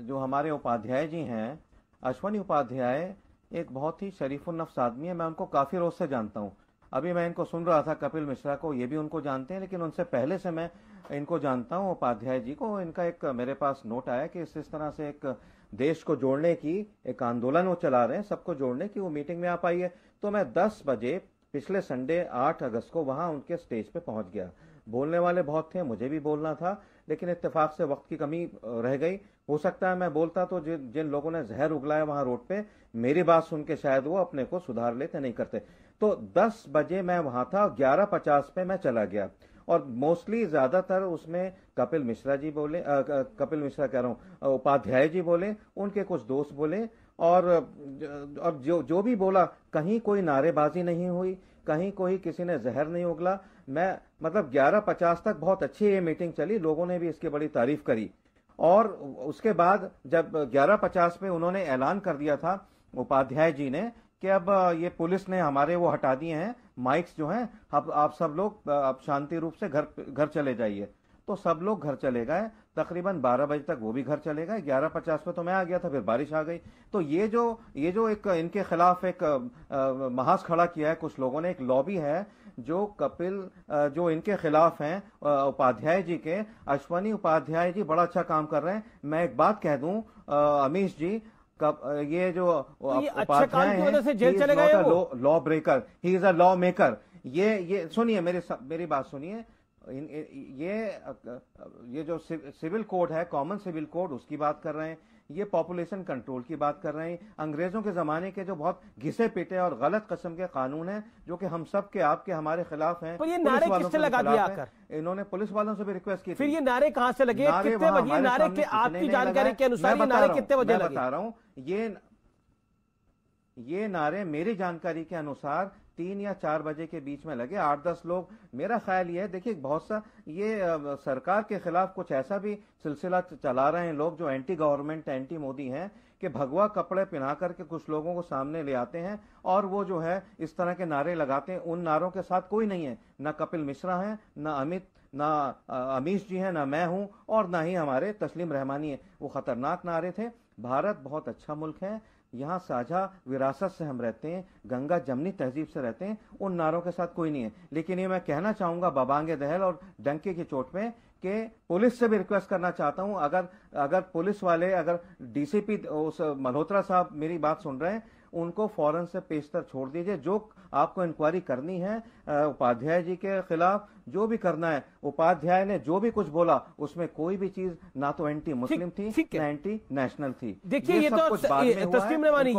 जो हमारे उपाध्याय जी हैं, अश्विनी उपाध्याय एक बहुत ही शरीफुन्नफ्स आदमी है, मैं उनको काफी रोज से जानता हूं। अभी मैं इनको सुन रहा था, कपिल मिश्रा को, ये भी उनको जानते हैं, लेकिन उनसे पहले से मैं इनको जानता हूं, उपाध्याय जी को। इनका एक मेरे पास नोट आया कि इस तरह से एक देश को जोड़ने की एक आंदोलन वो चला रहे हैं, सबको जोड़ने की, वो मीटिंग में आ पाई है। तो मैं 10 बजे पिछले संडे 8 अगस्त को वहां उनके स्टेज पे पहुंच गया। बोलने वाले बहुत थे, मुझे भी बोलना था, लेकिन इत्तेफाक से वक्त की कमी रह गई। हो सकता है मैं बोलता तो जिन लोगों ने जहर उगलाया वहां रोड पे, मेरी बात सुन के शायद वो अपने को सुधार लेते, नहीं करते। तो 10 बजे मैं वहां था, 11:50 पे मैं चला गया, और मोस्टली ज्यादातर उसमें कपिल मिश्रा जी बोले, कपिल मिश्रा कह रहा हूं, उपाध्याय जी बोले, उनके कुछ दोस्त बोले, और जो भी बोला, कहीं कोई नारेबाजी नहीं हुई, कहीं कोई किसी ने जहर नहीं उगला। मैं मतलब 11:50 तक बहुत अच्छी ये मीटिंग चली, लोगों ने भी इसकी बड़ी तारीफ करी। और उसके बाद जब 11:50 पे उन्होंने ऐलान कर दिया था उपाध्याय जी ने कि अब ये पुलिस ने हमारे वो हटा दिए हैं माइक्स जो हैं, अब आप सब लोग अब शांति रूप से घर चले जाइए। तो सब लोग घर चले गए, तकरीबन 12 बजे तक वो भी घर चले गए। 11:50 पे तो मैं आ गया था, फिर बारिश आ गई। तो ये जो एक इनके खिलाफ एक महाज खड़ा किया है कुछ लोगों ने, एक लॉबी है जो कपिल जो इनके खिलाफ हैं उपाध्याय जी के, अश्वनी उपाध्याय जी बड़ा अच्छा काम कर रहे हैं। मैं एक बात कह दूं अमीश जी, ये जो उपाध्याय हैं, जेल चले गए वो law breaker, he is a law maker. ये सुनिए मेरी बात सुनिए। ये जो सिविल कोड है, कॉमन सिविल कोड, उसकी बात कर रहे हैं, ये पॉपुलेशन कंट्रोल की बात कर रहे हैं। अंग्रेजों के जमाने के जो बहुत घिसे पिटे और गलत किस्म के कानून हैं जो कि हम सब के आपके हमारे खिलाफ हैं। ये नारे किससे लगा दिया आकर? इन्होंने पुलिस वालों से भी रिक्वेस्ट की। फिर ये नारे कहां से लगे? कितने बजे नारे के? आपकी जानकारी के अनुसार ये नारे कितने बजे लगे? बता रहा हूँ, ये नारे मेरी जानकारी के अनुसार 3 या 4 बजे के बीच में लगे। 8-10 लोग, मेरा ख्याल ये है, देखिए बहुत सा ये सरकार के खिलाफ कुछ ऐसा भी सिलसिला चला रहे हैं लोग जो एंटी गवर्नमेंट, एंटी मोदी हैं, कि भगवा कपड़े पहना करके कुछ लोगों को सामने ले आते हैं और वो जो है इस तरह के नारे लगाते हैं। उन नारों के साथ कोई नहीं है, ना कपिल मिश्रा है, ना अमित, ना अमीश जी हैं, ना मैं हूं, और ना ही हमारे तस्लीम रहमानी है। वो खतरनाक नारे थे। भारत बहुत अच्छा मुल्क है, यहाँ साझा विरासत से हम रहते हैं, गंगा जमनी तहजीब से रहते हैं। उन नारों के साथ कोई नहीं है। लेकिन ये मैं कहना चाहूंगा बबांगे दहल और डंके की चोट पे कि पुलिस से भी रिक्वेस्ट करना चाहता हूं, अगर पुलिस वाले, अगर डीसीपी उस मल्होत्रा साहब मेरी बात सुन रहे हैं, उनको फौरन से पेशतर छोड़ दीजिए। जो आपको इंक्वायरी करनी है उपाध्याय जी के खिलाफ, जो भी करना है, उपाध्याय ने जो भी कुछ बोला उसमें कोई भी चीज ना तो एंटी मुस्लिम थी, ना एंटी नेशनल थी। देखिए ये तो तस्लीम रहमानी,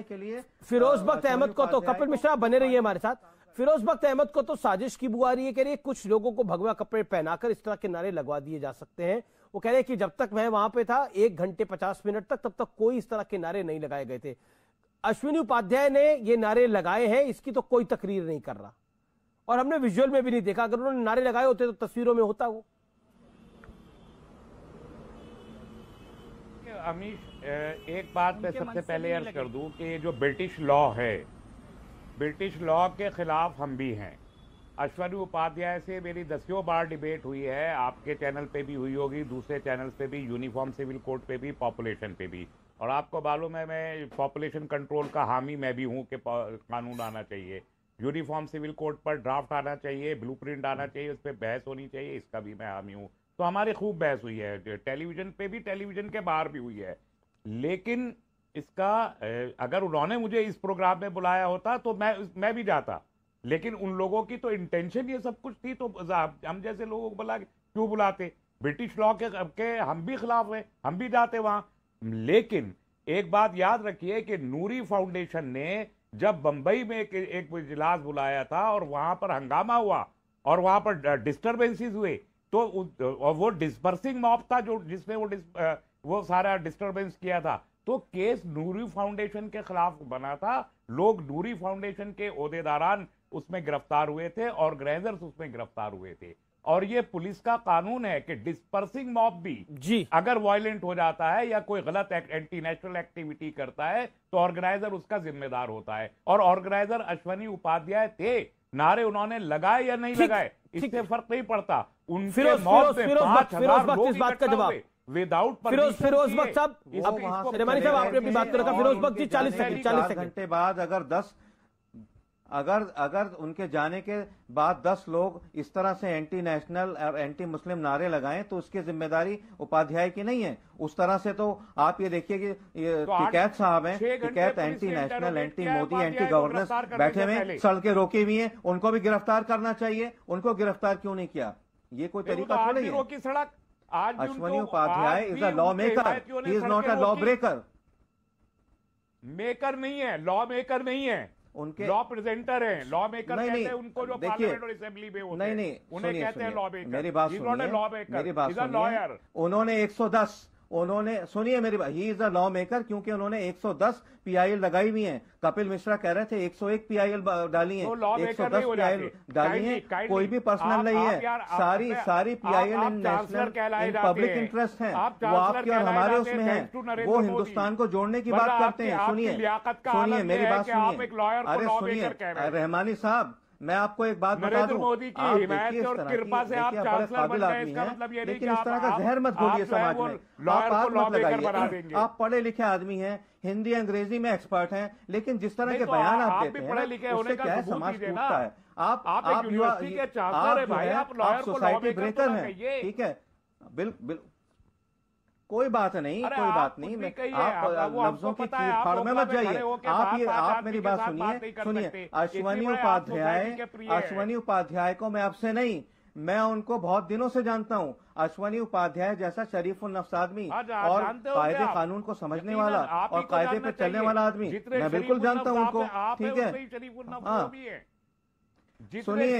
के लिए फिरोज बख्त अहमद को तो, कपिल मिश्रा बने रहिए हमारे साथ, फिरोज बख्त अहमद को तो साजिश की बुआ रही है, कह रही है कुछ लोगों को भगवा कपड़े पहनाकर इस तरह के नारे लगवा दिए जा सकते हैं। वो कह रहे हैं कि जब तक मैं वहां पे था 1 घंटे 50 मिनट तक, तब तक कोई इस तरह के नारे नहीं लगाए गए थे। अश्विनी उपाध्याय ने ये नारे लगाए हैं, इसकी तो कोई तकरीर नहीं कर रहा, और हमने विजुअल में भी नहीं देखा। अगर उन्होंने नारे लगाए होते तो तस्वीरों में होता वो। अमीश, एक बात मैं सबसे पहले अर्ज कर दूं कि जो ब्रिटिश लॉ है, ब्रिटिश लॉ के खिलाफ हम भी हैं। अश्विनी उपाध्याय से मेरी 10 बार डिबेट हुई है, आपके चैनल पे भी हुई होगी, दूसरे चैनल्स पे भी, यूनिफॉर्म सिविल कोड पे भी, पॉपुलेशन पे भी। और आपको मालूम है मैं पॉपुलेशन कंट्रोल का हामी मैं भी हूँ कि कानून आना चाहिए, यूनिफॉर्म सिविल कोड पर ड्राफ्ट आना चाहिए, ब्लूप्रिंट आना चाहिए, उस पर बहस होनी चाहिए, इसका भी मैं हामी हूँ। तो हमारी खूब बहस हुई है, टेलीविजन पे भी, टेलीविजन के बाहर भी हुई है। लेकिन इसका अगर उन्होंने मुझे इस प्रोग्राम में बुलाया होता तो मैं भी जाता, लेकिन उन लोगों की तो इंटेंशन ये सब कुछ थी, तो हम जैसे लोगों को क्यों बुलाते? ब्रिटिश लॉ के हम भी खिलाफ हैं, हम भी जाते वहां। लेकिन एक बात याद रखिए कि नूरी फाउंडेशन ने जब बंबई में एक इजलास बुलाया था और वहां पर हंगामा हुआ और वहां पर डिस्टर्बेंसेस हुए, तो वो डिस्पर्सिंग मॉब था जो जिसने वो सारा डिस्टर्बेंस किया था, तो केस नूरी फाउंडेशन के खिलाफ बना था। लोग नूरी फाउंडेशन के ओहदेदारान उसमें गिरफ्तार हुए थे, ऑर्गेनाइजर्स उसमें गिरफ्तार हुए थे। और ये पुलिस का कानून है कि डिस्पर्सिंग मॉब भी जी अगर वायलेंट हो जाता है या कोई गलत एंटी नेशनल एक्टिविटी करता है तो ऑर्गेनाइजर उसका जिम्मेदार होता है। और ऑर्गेनाइजर अश्विनी उपाध्याय थे। नारे उन्होंने लगाए या नहीं लगाए इससे फर्क नहीं पड़ता। उनके मौत में 5,000 लोग इकट्ठा हुए विदाउट फिरोज बख्त साहब, रहमानी साहब आपने अपनी बात को रखा। फिरोज बख्त जी 40 घंटे बाद अगर उनके जाने के बाद 10 लोग इस तरह से एंटी नेशनल और एंटी मुस्लिम नारे लगाएं तो उसकी जिम्मेदारी उपाध्याय की नहीं है। उस तरह से तो आप ये देखिए कि ये टिकैत साहब हैं, Tikait anti national, anti Modi, anti governance बैठे हुए, सड़कें रोकी हुई हैं, उनको भी गिरफ्तार करना चाहिए। उनको गिरफ्तार क्यों नहीं किया? ये कोई तरीका थोड़ी है। Ashwini Upadhyay is a law maker, he is not a law breaker. Maker नहीं है, लॉ मेकर नहीं है, उनके लॉ प्रेजेंटर हैं। लॉ मेकर कहते हैं उनको जो पार्लियामेंट और असेंबली में होते हैं, नहीं, उन्हें कहते हैं लॉ मेकर। मेरी बात सुनिए, उन्होंने 110 सुनिए मेरी बात, he is a law maker क्योंकि उन्होंने 110 PIL लगाई हुई हैं। कपिल मिश्रा कह रहे थे 101 PIL डाली हैं, 110 PIL डाली हैं। कोई भी पर्सनल नहीं है, सारी PIL in national in public interest हैं, वो आपके और हमारे उसमें हैं। वो हिंदुस्तान को जोड़ने की बात करते हैं। सुनिए मेरी बात सुनिए, अरे सुनिए रहमानी साहब, मैं आपको एक बात बता दूं, मोदी की हिमायत और कृपा से आप चांसलर बन गए, इसका मतलब ये नहीं कि इस तरह का जहर मत घोलिए समाज में। आप मत लगाइए, आप पढ़े लिखे आदमी हैं, हिंदी अंग्रेजी में एक्सपर्ट हैं, लेकिन जिस तरह के बयान आप देते हैं उससे क्या है, समाज टूटता है। आप एक यूनिवर्सिटी के चांसलर है भाई, आप लॉयर को सोसाइटी ब्रेकर हैं, ठीक है, बिल्कुल कोई बात नहीं, कोई बात नहीं। आप लफ्जों की चीड़-फाड़ में मत जाइए। आप मेरी बात सुनिए। अश्वनी उपाध्याय को मैं आपसे नहीं, मैं उनको बहुत दिनों से जानता हूं। अश्वनी उपाध्याय जैसा शरीफुल नफ्स आदमी और कायदे कानून को समझने वाला और कायदे पे चलने वाला आदमी, मैं बिल्कुल जानता हूं उनको, ठीक है। सुनिए,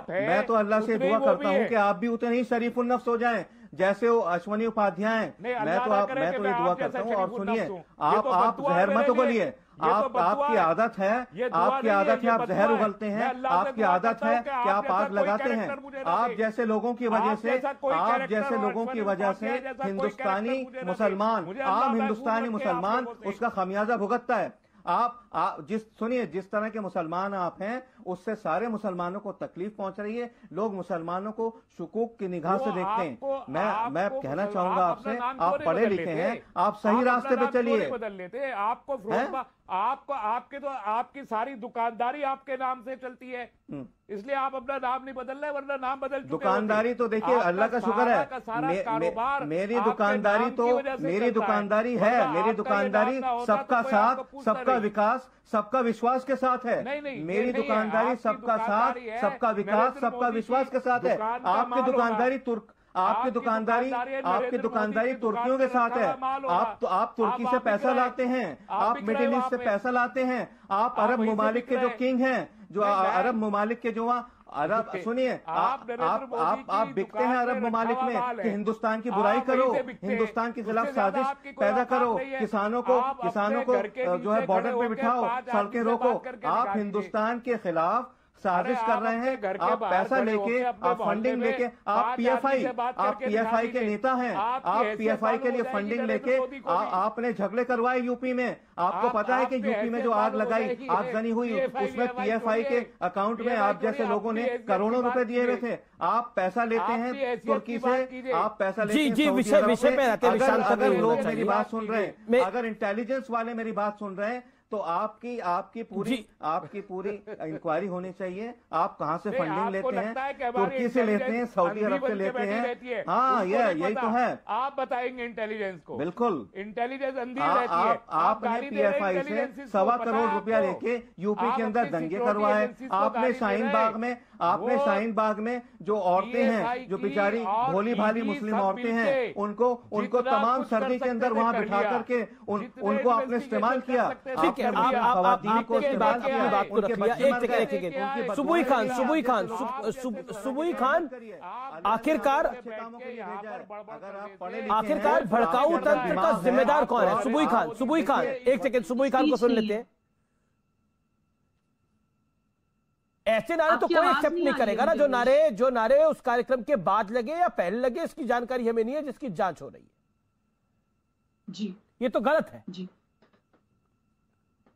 मैं तो अल्लाह से दुआ करता हूं कि आप भी उतने ही शरीफुल नफ्स हो जाएं जैसे वो अश्वनी उपाध्याय हैं। मैं तो ये दुआ करता हूं। और सुनिए, आप जहर मत उगलिए। आपकी आदत है, आप जहर उगलते हैं। आपकी आदत है कि आप आग लगाते हैं। आप जैसे लोगों की वजह से हिंदुस्तानी मुसलमान, आम हिंदुस्तानी मुसलमान उसका खमियाजा भुगतता है। सुनिए, जिस तरह के मुसलमान आप हैं उससे सारे मुसलमानों को तकलीफ पहुंच रही है। लोग मुसलमानों को शुकूक की निगाह से देखते हैं। मैं कहना चाहूंगा आपसे, आप पढ़े लिखे हैं, आप सही रास्ते पे चलिए। बदल लेते आपकी सारी दुकानदारी आपके नाम से चलती है, इसलिए आप अपना नाम नहीं बदल रहे, वरना नाम बदल चुके। दुकानदारी तो देखिए अल्लाह का शुक्र है, मेरी दुकानदारी है। मेरी दुकानदारी सबका साथ, सबका विकास, सबका विश्वास के साथ है। मेरी दुकानदारी सबका साथ, सबका विकास, सबका विश्वास के साथ है। आपकी दुकानदारी तुर्कियों के साथ है। आप तुर्की से पैसा लाते हैं, आप मिडिल ईस्ट से पैसा लाते हैं। आप अरब ममालिक के जो किंग हैं, जो अरब ममालिक के जो अरब, सुनिए, आप बिकते हैं अरब ममालिक में कि हिंदुस्तान की बुराई करो, हिंदुस्तान के खिलाफ साजिश पैदा करो, किसानों को जो है बॉर्डर पे बिठाओ, सड़कें रोको। आप हिंदुस्तान के खिलाफ साजिश कर रहे हैं। आप पैसा लेके, आप फंडिंग लेके, आप पीएफआई के नेता हैं। आप पीएफआई के लिए फंडिंग लेके आपने झगड़े करवाए यूपी में। आपको पता है कि यूपी में जो आग लगाई, आगजनी हुई, उसमें पीएफआई के अकाउंट में आप जैसे लोगों ने करोड़ों रुपए दिए हुए थे। आप पैसा लेते हैं तुर्की से, आप पैसा लेते हैं विषय पे रहते हैं। अगर लोग मेरी बात सुन रहे हैं, अगर इंटेलिजेंस वाले मेरी बात सुन रहे हैं, तो आपकी पूरी इंक्वायरी होनी चाहिए। आप कहां से फंडिंग लेते हैं? तुर्की से लेते हैं, सऊदी अरब से लेते हैं। हाँ, यही तो है। आप बताएंगे इंटेलिजेंस को? बिल्कुल, इंटेलिजेंस अंधी रहती है। आपने पीएफआई से 1.25 करोड़ रुपया लेके यूपी के अंदर दंगे करवाए। आपने शाहीन बाग में जो औरतें हैं, जो बेचारी भोली भाली मुस्लिम औरतें हैं, उनको तमाम सर्दी के अंदर वहां बिठा करके उनको आपने इस्तेमाल किया। आखिरकार भड़काऊ तंत्र का जिम्मेदार कौन है? सुबुई खान, एक सेकंड, सुबुई खान को सुन लेते हैं। ऐसे नारे तो कोई एक्सेप्ट नहीं करेगा ना, जो नारे उस कार्यक्रम के बाद लगे या पहले लगे, इसकी जानकारी हमें नहीं है, जिसकी जांच हो रही है। जी, ये तो गलत है।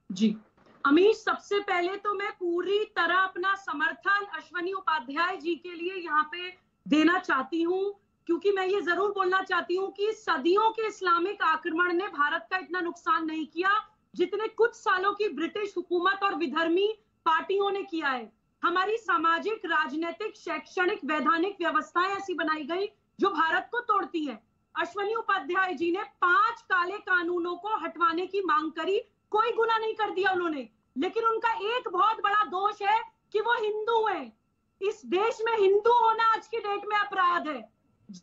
जी अमीश, सबसे पहले तो मैं पूरी तरह अपना समर्थन अश्वनी उपाध्याय जी के लिए यहाँ पे देना चाहती हूँ, क्योंकि मैं ये जरूर बोलना चाहती हूँ कि सदियों के इस्लामिक आक्रमण ने भारत का इतना नुकसान नहीं किया जितने कुछ सालों की ब्रिटिश हुकूमत और विधर्मी पार्टियों ने किया है। हमारी सामाजिक, राजनीतिक, शैक्षणिक, वैधानिक व्यवस्थाएं ऐसी बनाई गई जो भारत को तोड़ती है। अश्वनी उपाध्याय जी ने 5 काले कानूनों को हटवाने की मांग करी, कोई गुनाह नहीं कर दिया उन्होंने, लेकिन उनका एक बहुत बड़ा दोष है कि वो हिंदू है। इस देश में हिंदू होना आज की डेट में अपराध है।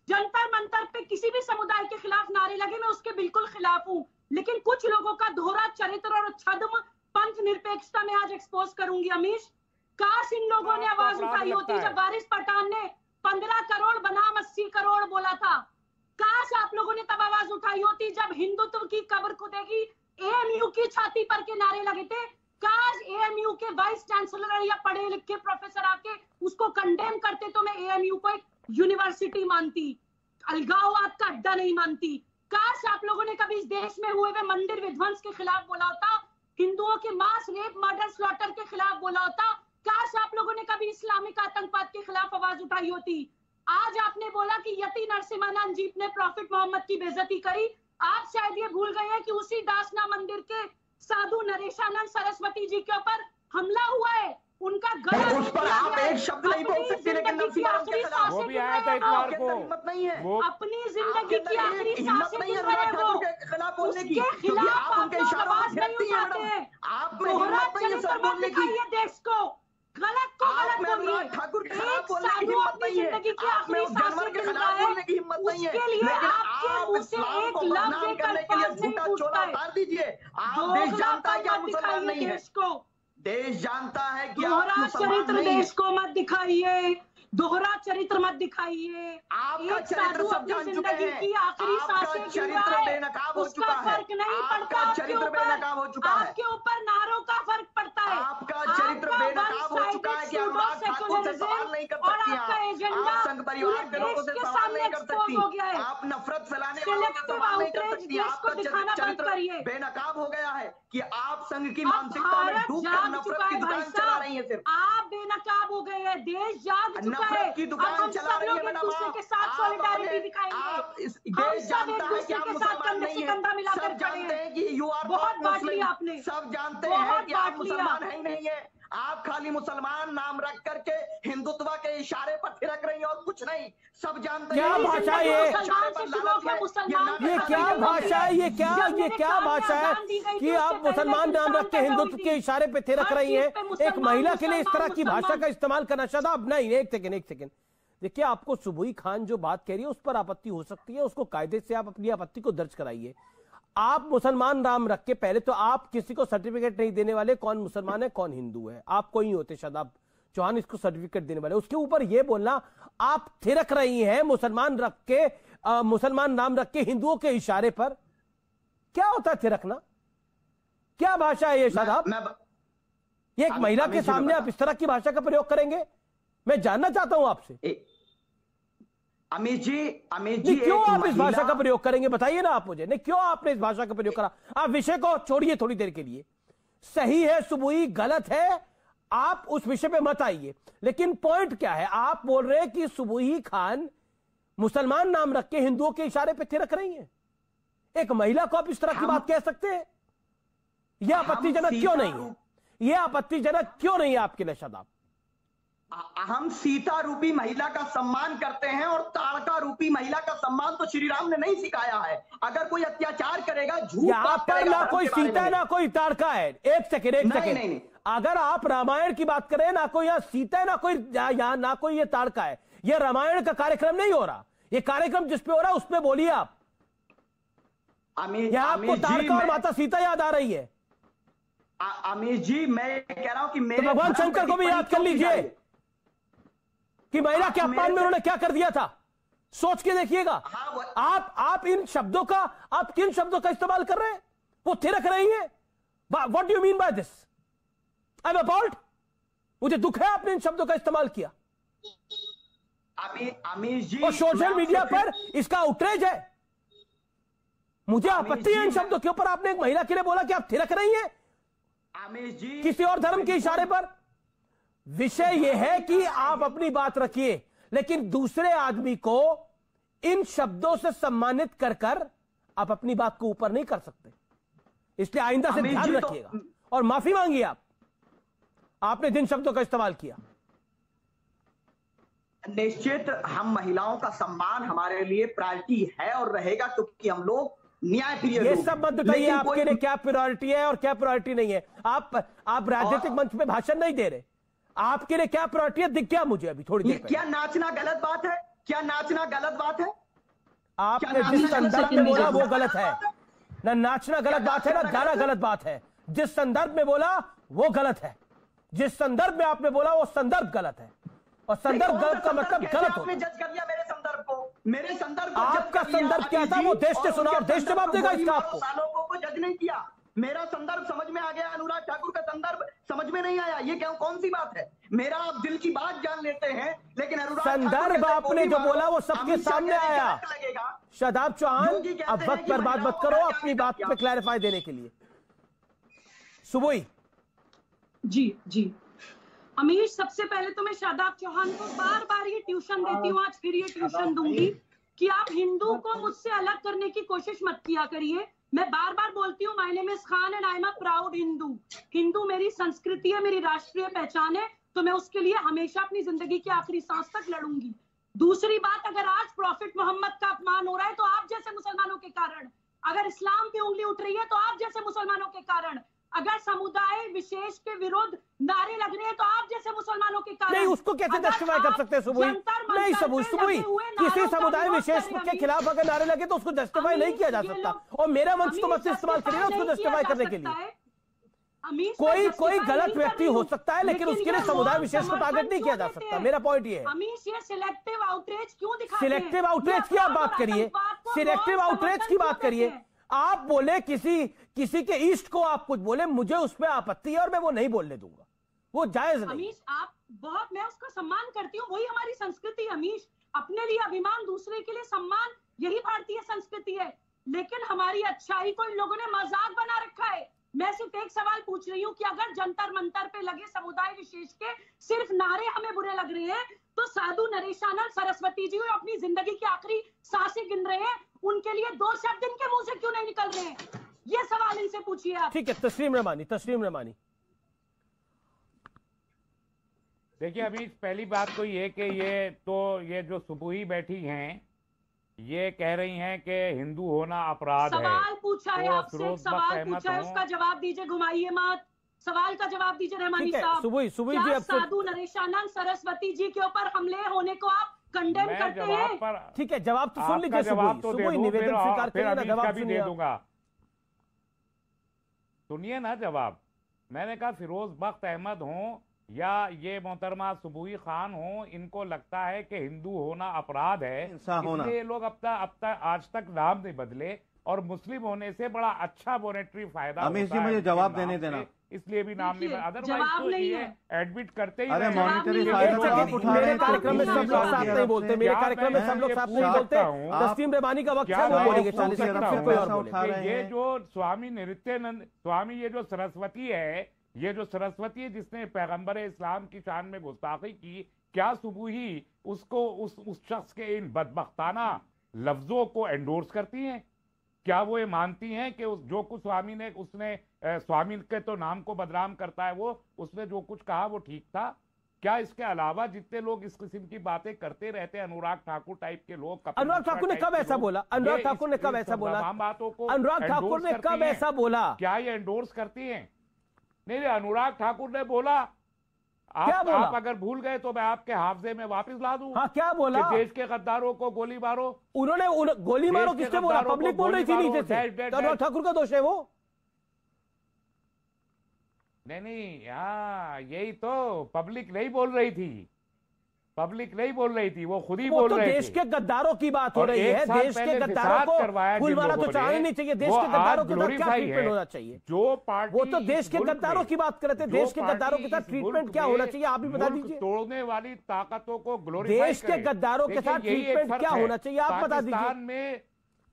जंतर मंतर पे किसी भी समुदाय के खिलाफ नारे लगे, मैं उसके बिल्कुल खिलाफ हूं, लेकिन कुछ लोगों का दोहरा चरित्र और छद्म पंथ निरपेक्षता में आज एक्सपोज करूंगी। अमीश, काश इन लोगों ने आवाज उठाई होती जब वारिस पठान ने 15 करोड़ बनाम 80 करोड़ बोला था। काश आप लोगों ने तब आवाज उठाई होती जब हिंदुत्व की कब्र खुदेगी एएमयू की छाती पर के नारे लगे थे। काश एएमयू के वाइस चांसलर या पढ़े लिखे प्रोफेसर आके उसको कंडेम करते तो मैं एएमयू को एक यूनिवर्सिटी मानती, अलगाववाद का अड्डा नहीं मानती। काश आप लोगों ने कभी इस देश में हुए हुए मंदिर विध्वंस के खिलाफ बोला होता, हिंदुओं के मास रेप, मर्डर, स्लॉटर के खिलाफ बोला होता। काश आप लोगों ने कभी इस्लामिक आतंकवाद के खिलाफ आवाज उठाई होती। आज आपने बोला कि यति नरसिम्हानंद जी ने प्रॉफिट मोहम्मद की बेइज्जती करी। आप शायद ये भूल गए हैं कि उसी दासना मंदिर के साधु नरेशानंद सरस्वती जी के ऊपर हमला हुआ है। उनका गला उस पर आप एक शब्द नहीं बोल सकते, लेकिन वो भी आया था इतवार को। हिम्मत नहीं है अपनी जिंदगी की आखिरी सांसें गिन रहे हैं वो, के खिलाफ बोलने की, उसके खिलाफ आप लोग आवाज नहीं उठाते। आप में दोहरा हिम्मत नहीं है चरित्र सर मत बोलने की। दिखाइए देश को, गलत को गलत बोलिए। ठाकुर के खिलाफ एक बोलने की साधु हिम्मत अपनी नहीं है, जिंदगी की आप में आखिरी उस जानवर सांसें के गिन खिलाफ रहा बोलने की हिम्मत है, नहीं है, उसके लिए लेकिन आपके आप मुंह से इस्लाम एक को लफ्ज बदनाम एक करने के लिए अल्फाज नहीं झूठा फूटता चोला है। उतार दीजिए। आप देश जानता है कि आप मुसलमान नहीं है, देश को देश जानता है कि आप दोहरा मुसलमान चरित्र नहीं है। देश को मत दिखाइए, दोहरा चरित्र मत दिखाइए। आपका एक चरित्र साधु सब अपनी जान चुके जिंदगी हैं, की आखिरी आपका सांसें गिन चरित्र रहा है, बेनकाब हो उसका चुका है, फर्क नहीं पड़ता आपका आपके चरित्र ऊपर, बेनकाब हो चुका है, आपके ऊपर नारों का फर्क पड़ता है। आपका चरित्र बेनकाब हो चुका है कि अनुराग ठाकुर से सवाल नहीं कर सकती आप संघ परिवार के लोगों से सवाल नहीं कर सकती, आप नफरत फैलाने वालों से सवाल नहीं कर सकती, आपका चरित्र बेनकाब हो गया है कि आप संघ की मानसिकता में डूबकर नफरत की दुकान चला रही है। सिर्फ आप बेनकाब हो गए हैं, देश जाग चुका है। नफरत की दुकान चला रही है मैडम। दूसरे के साथ सॉलिडारिटी दिखाएंगे, आप इस देश जानता है कि आप मुसलमान नहीं है, सब जानते हैं कि यू आर बहुत बांट लिया आपने, सब जानते हैं कि आप मुसलमान है ही नहीं है। आप खाली मुसलमान नाम रख करके हिंदुत्व के इशारे पर थिरक रही है और कुछ नहीं, सब जानते हैं। क्या भाषा है ये क्या भाषा है, ये क्या भाषा है कि आप मुसलमान नाम रख के हिंदुत्व के इशारे पे थिरक रही हैं? एक महिला के लिए इस तरह की भाषा का इस्तेमाल करना शादाब नहीं। एक सेकेंड देखिए, आपको सुबुई खान जो बात कह रही है उस पर आपत्ति हो सकती है, उसको कायदे से आप अपनी आपत्ति को दर्ज कराइए। आप मुसलमान नाम रख के, पहले तो आप किसी को सर्टिफिकेट नहीं देने वाले कौन मुसलमान है कौन हिंदू है, आप कोई होते शादाब चौहान इसको सर्टिफिकेट देने वाले। उसके ऊपर यह बोलना आप थिरक रही हैं मुसलमान रख के, मुसलमान नाम रख के हिंदुओं के इशारे पर, क्या होता है थिरकना? क्या भाषा है ये शादाब? ये एक महिला के सामने आप इस तरह की भाषा का प्रयोग करेंगे? मैं जानना चाहता हूं आपसे अमित जी क्यों आप इस भाषा का प्रयोग करेंगे? बताइए ना आप मुझे, नहीं क्यों आपने इस भाषा का प्रयोग करा? आप विषय को छोड़िए थोड़ी देर के लिए, सही है सुबुई, गलत है, आप उस विषय पे मत आइए। लेकिन पॉइंट क्या है? आप बोल रहे हैं कि सुबुई खान मुसलमान नाम रख के हिंदुओं के इशारे पे थिरक रही हैं। एक महिला को आप इस तरह की बात कह सकते हैं? यह आपत्तिजनक क्यों नहीं है? यह आपत्तिजनक क्यों नहीं है आपके लिए शादाब? हम सीता रूपी महिला का सम्मान करते हैं और ताड़का रूपी महिला का सम्मान तो श्री राम ने नहीं सिखाया है। अगर कोई अत्याचार करेगा, झूठ बात करेगा, ना कोई सीता है ना कोई ताड़का है। एक सेकेंड, अगर आप रामायण की बात करें, ना कोई यहाँ सीता है ना कोई यहाँ ना कोई ये ताड़का है। ये रामायण का कार्यक्रम नहीं हो रहा, ये कार्यक्रम जिसपे हो रहा है उसमें बोलिए आप। यहाँ आपको ताड़का और माता सीता याद आ रही है? अमित जी मैं कह रहा हूं कि मेरे भगवान शंकर को भी याद कर लीजिए कि महिला के अपमान में उन्होंने क्या कर दिया था। सोच के देखिएगा। आप इन शब्दों का, आप किन शब्दों का इस्तेमाल कर रहे हैं? वो थिरक रही है। What do you mean by this? I am appalled. मुझे दुख है आपने इन शब्दों का इस्तेमाल किया अमित जी, और सोशल मीडिया पर इसका आउटरेज है। मुझे आपत्ति है इन शब्दों के ऊपर। आपने एक महिला के लिए बोला कि आप थिरक रही हैं किसी और धर्म के इशारे पर। विषय यह है कि आप अपनी बात रखिए, लेकिन दूसरे आदमी को इन शब्दों से सम्मानित कर कर आप अपनी बात को ऊपर नहीं कर सकते। इसलिए आइंदा से ध्यान रखिएगा और माफी मांगिए आपने जिन शब्दों का इस्तेमाल किया। निश्चित हम महिलाओं का सम्मान हमारे लिए प्रायोरिटी है और रहेगा, क्योंकि हम लोग न्यायप्रिय। ये सब मत बताइए आपके लिए क्या प्रायोरिटी है और क्या प्रायोरिटी नहीं है। आप राजनीतिक मंच पे भाषण नहीं दे रहे। आपके लिए क्या प्रायोरिटी है दिख गया मुझे अभी थोड़ी देर पहले। क्या नाचना गलत बात है? क्या नाचना गलत बात है? आपने जिस संदर्भ में बोला वो गलत है। ना नाचना गलत बात है, ना गाना गलत बात है। जिस संदर्भ में बोला वो गलत है। जिस संदर्भ में आपने बोला वो संदर्भ गलत है, और संदर्भ गलत का मतलब गलत हो। जज कर दिया मेरे संदर्भ को। मेरे संदर्भ आपका संदर्भ क्या था वो देश ने सुना और देश जवाब देगा इसका। आपको लोगों को जज नहीं किया। मेरा संदर्भ समझ में आ गया, अनुराग ठाकुर का संदर्भ समझ में नहीं आया। ये क्या कौन सी बात है? मेरा आप दिल की बात जान लेते हैं, लेकिन अनुराग संदर्भ आपने जो बोला वो सबके सामने आया। शादाब चौहान, अब वक्त बर्बाद मत करो अपनी बात पे क्लैरिफाई देने के लिए। सुबुई जी अमीर, सबसे पहले तो मैं शादाब चौहान को बार बार ये ट्यूशन देती हूँ, आज फिर ये ट्यूशन दूंगी कि आप हिंदू को मुझसे अलग करने की कोशिश मत किया करिए। मैं बार बार बोलती हूँ, my name is Khan and I am a proud Hindu. Hindu मेरी संस्कृति है, मेरी राष्ट्रीय पहचान है, तो मैं उसके लिए हमेशा अपनी जिंदगी के आखिरी सांस तक लड़ूंगी। दूसरी बात, अगर आज प्रॉफिट मोहम्मद का अपमान हो रहा है तो आप जैसे मुसलमानों के कारण, अगर इस्लाम पे उंगली उठ रही है तो आप जैसे मुसलमानों के कारण, अगर समुदाय विशेष के विरुद्ध नारे लग रहे हैं तो आप जैसे मुसलमानों के कारण। नहीं, उसको कैसे जस्टिफाई कर सकते हैं सुबुई? नहीं सुबुई, किसी समुदाय विशेष के खिलाफ अगर नारे लगे तो उसको जस्टिफाई नहीं किया जा सकता। और मेरा मंच तो मत इस्तेमाल करिए उसको जस्टिफाई करने के लिए। कोई गलत व्यक्ति हो सकता है, लेकिन उसके लिए समुदाय विशेष को टारगेट नहीं किया जा सकता। मेरा पॉइंट ये है। अमीश, ये सिलेक्टिव आउटरीच क्यों दिखाते हैं? सिलेक्टिव आउटरीच की आप बात करिए, सिलेक्टिव आउटरीच की बात करिए। आप बोले किसी के ईस्ट को आप कुछ बोले, मुझे उसमें आपत्ति है और मैं वो नहीं बोलने दूंगा, वो जायज नहीं। अमीश, आप बहुत, मैं उसका सम्मान करती हूँ, वही हमारी संस्कृति। अमीश, अपने लिए अभिमान, दूसरे के लिए सम्मान, यही भारतीय संस्कृति है। लेकिन हमारी अच्छाई को इन लोगों ने मजाक बना रखा है। मैं सिर्फ एक सवाल पूछ रही हूँ कि अगर जंतर मंतर पे लगे समुदाय विशेष के सिर्फ नारे हमें बुरे लग रहे हैं, तो साधु नरेशानंद सरस्वती जी अपनी जिंदगी की आखिरी सांसें गिन रहे हैं, उनके लिए 2 शब्द इनके मुंह से क्यों नहीं निकल रहे हैं? ये सवाल इनसे पूछिए आप। ठीक है, तस्लीम रमानी। देखिए अभी पहली बात तो ये कि ये जो सुबुही बैठी हैं, ये कह रही हैं कि हिंदू होना अपराध है। सवाल पूछा है आपसे, सवाल पूछा है, उसका जवाब दीजिए, घुमाइए मत। सवाल का जवाब दीजिए रहमानी साहब। सुबुई जी, साधु नरेशानंद सरस्वती जी के ऊपर हमले होने को आप कंडेम करते हैं? ठीक है, जवाब तो सुन लीजिए। सुबुई निवेदन स्वीकार करिए, जवाब भी दे दूंगा। सुनिए ना जवाब। मैंने कहा फिरोज बख्त अहमद हों या ये मोहतरमा सुबुही खान हो, इनको लगता है कि हिंदू होना अपराध है, इसलिए ये लोग अब तक आज तक नाम नहीं बदले और मुस्लिम होने से बड़ा अच्छा मॉनेटरी फायदा अमीश जी मुझे जवाब देने देना, इसलिए भी नाम नहीं, अदरवाइज तो ये एडमिट करते ही। अरे मॉनेटरी फायदा आप उठा रहे हैं। कार्यक्रम में सब लोग साथ नहीं बोलते, मेरे कार्यक्रम में सब लोग साथ नहीं बोलते। तस्लीम रहमानी का वक्त है, वो बोलेंगे 40 सेकंड, फिर कोई और बोलेगा। ये जो स्वामी नृत्यानंद स्वामी, ये जो सरस्वती है, ये जो सरस्वती है जिसने पैगंबर इस्लाम की शान में गुस्ताखी की, क्या सुबुही उसको उस शख्स के इन बदबख्ताना लफ्जों को एंडोर्स करती हैं? क्या वो ये मानती हैं कि जो कुछ स्वामी ने उसने स्वामी के तो नाम को बदनाम करता है, वो उसने जो कुछ कहा वो ठीक था? क्या इसके अलावा जितने लोग इस किस्म की बातें करते रहते हैं, अनुराग ठाकुर टाइप के लोग, अनुराग ठाकुर ने कब ऐसा बोला? अनुराग ठाकुर ने कब ऐसा बोला? बातों को अनुराग ठाकुर ने कब ऐसा बोला? क्या ये एंडोर्स करती हैं? नहीं, अनुराग ठाकुर ने बोला। क्या बोला? आप अगर भूल गए तो मैं आपके हाफजे में वापस ला दूं। हाँ, क्या बोला? कि देश के गद्दारों को गोली मारो। उन्होंने गोली मारो किसने बोला? पब्लिक बोल रही थी नीचे से। अनुराग ठाकुर का दोष है वो? नहीं, हाँ यही तो, पब्लिक नहीं बोल रही थी, पब्लिक नहीं बोल रही थी, वो खुद ही बोल रहे थे। देश के गद्दारों की बात हो रही है, देश के गद्दारों को फूल माला तो चाहना नहीं चाहिए। देश के गद्दारों के साथ क्या ट्रीटमेंट होना चाहिए? जो पार्टी, वो तो देश के गद्दारों की बात करते हैं, देश के गद्दारों के साथ ट्रीटमेंट क्या होना चाहिए आप भी बता दीजिए। तोड़ने वाली ताकतों को ग्लोरीफाई देश के गद्दारों के साथ ट्रीटमेंट क्या होना चाहिए आप बता दीजिए।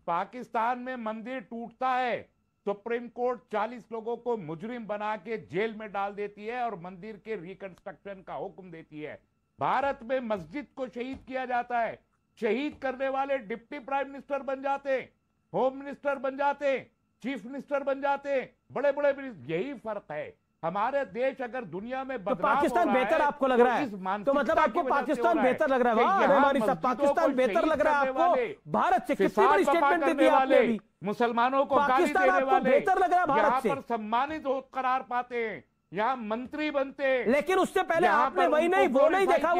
पाकिस्तान में मंदिर टूटता है, सुप्रीम कोर्ट 40 लोगों को मुजरिम बना के जेल में डाल देती है और मंदिर के रिकंस्ट्रक्शन का हुक्म देती है। भारत में मस्जिद को शहीद किया जाता है, शहीद करने वाले डिप्टी प्राइम मिनिस्टर बन जाते, होम मिनिस्टर बन जाते, चीफ मिनिस्टर बन जाते, बड़े बड़े। यही फर्क है। हमारे देश अगर दुनिया में तो पाकिस्तान बेहतर आपको लग रहा है, तो मतलब आपको पाकिस्तान बेहतर लग रहा है? हमारी सब पाकिस्तान बेहतर लग रहा है आपको? भारत से कितनी बड़ी स्टेटमेंट दी थी आपने अभी? मुसलमानों को गाली देने वाले बेहतर लग रहा है भारत से? यहाँ पर सम्मानित करार पाते हैं, यहाँ मंत्री बनते, लेकिन उससे पहले आपने वही नहीं, वो नहीं देखा,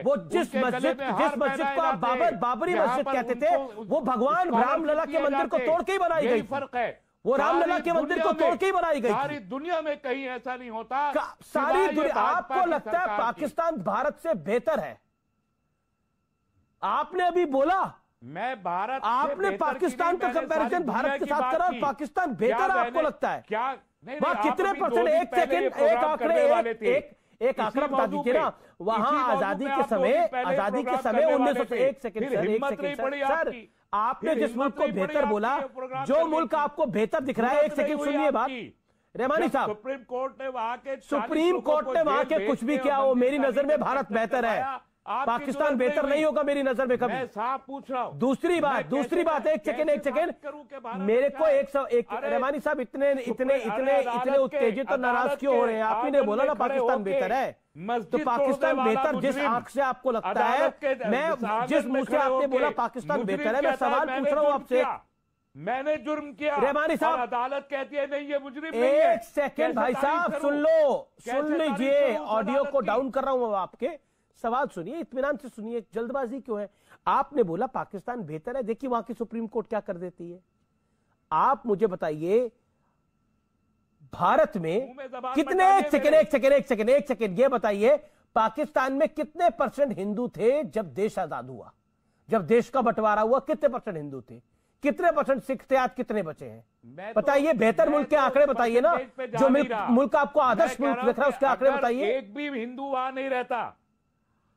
वो जिस मस्जिद को आप बाबरी मस्जिद कहते थे, वो भगवान रामलला के मंदिर को तोड़ के ही बनाई गई। फर्क है, वो रामलला के मंदिर को तोड़ के ही बनाई गई। सारी दुनिया में कहीं ऐसा नहीं होता। सारी दुनिया, आपको लगता है पाकिस्तान भारत से बेहतर है? आपने अभी बोला मैं भारत, आपने पाकिस्तान का कंपैरिजन भारत के साथ करा, पाकिस्तान बेहतर आपको लगता है? क्या वहां कितने %? एक सेकंड, एक आंकड़े, एक आंकड़ा बता दीजिए ना। वहां आजादी के समय 1901 सेकंड सर, आपने जिस मुल्क को बेहतर बोला, जो मुल्क आपको बेहतर दिख रहा है, एक सेकंड सुनिए बात रहमानी साहब। सुप्रीम कोर्ट ने वहां के कुछ भी क्या हो, मेरी नजर में भारत बेहतर है। पाकिस्तान बेहतर नहीं होगा मेरी नजर में कभी। मैं साफ पूछ रहा हूँ। दूसरी बात एक सेकेंड मेरे को एक रहमानी साहब इतने उत्तेजित और नाराज क्यों हो रहे हैं? आप ही ने बोला ना पाकिस्तान बेहतर है, तो पाकिस्तान बेहतर जिस आंख से आपको लगता है, मैं जिस मुंह से आपने बोला पाकिस्तान बेहतर है, मैं सवाल पूछ रहा हूं आपसे। मैंने जुर्म किया, रहमानी साहब अदालत कहती है नहीं ये मुजरिम नहीं है। एक सेकेंड भाई साहब सुन लीजिए, ऑडियो को डाउन कर रहा हूं आपके। सवाल सुनिए, इत्मीनान से सुनिए, जल्दबाजी क्यों है? आपने बोला पाकिस्तान बेहतर है, देखिए वहां की सुप्रीम कोर्ट क्या कर देती है। आप मुझे बताइए भारत में कितने, एक सेकेंड ये बताइए, पाकिस्तान में कितने % हिंदू थे जब देश आजाद हुआ, जब देश का बंटवारा हुआ? कितने % हिंदू थे, कितने % सिख थे, आज कितने बचे हैं? बताइए, बेहतर मुल्क के आंकड़े बताइए ना, जो मुल्क आपको आदर्श मुल्क दिख रहा है उसके आंकड़े बताइए। एक भी हिंदू वहां नहीं रहता,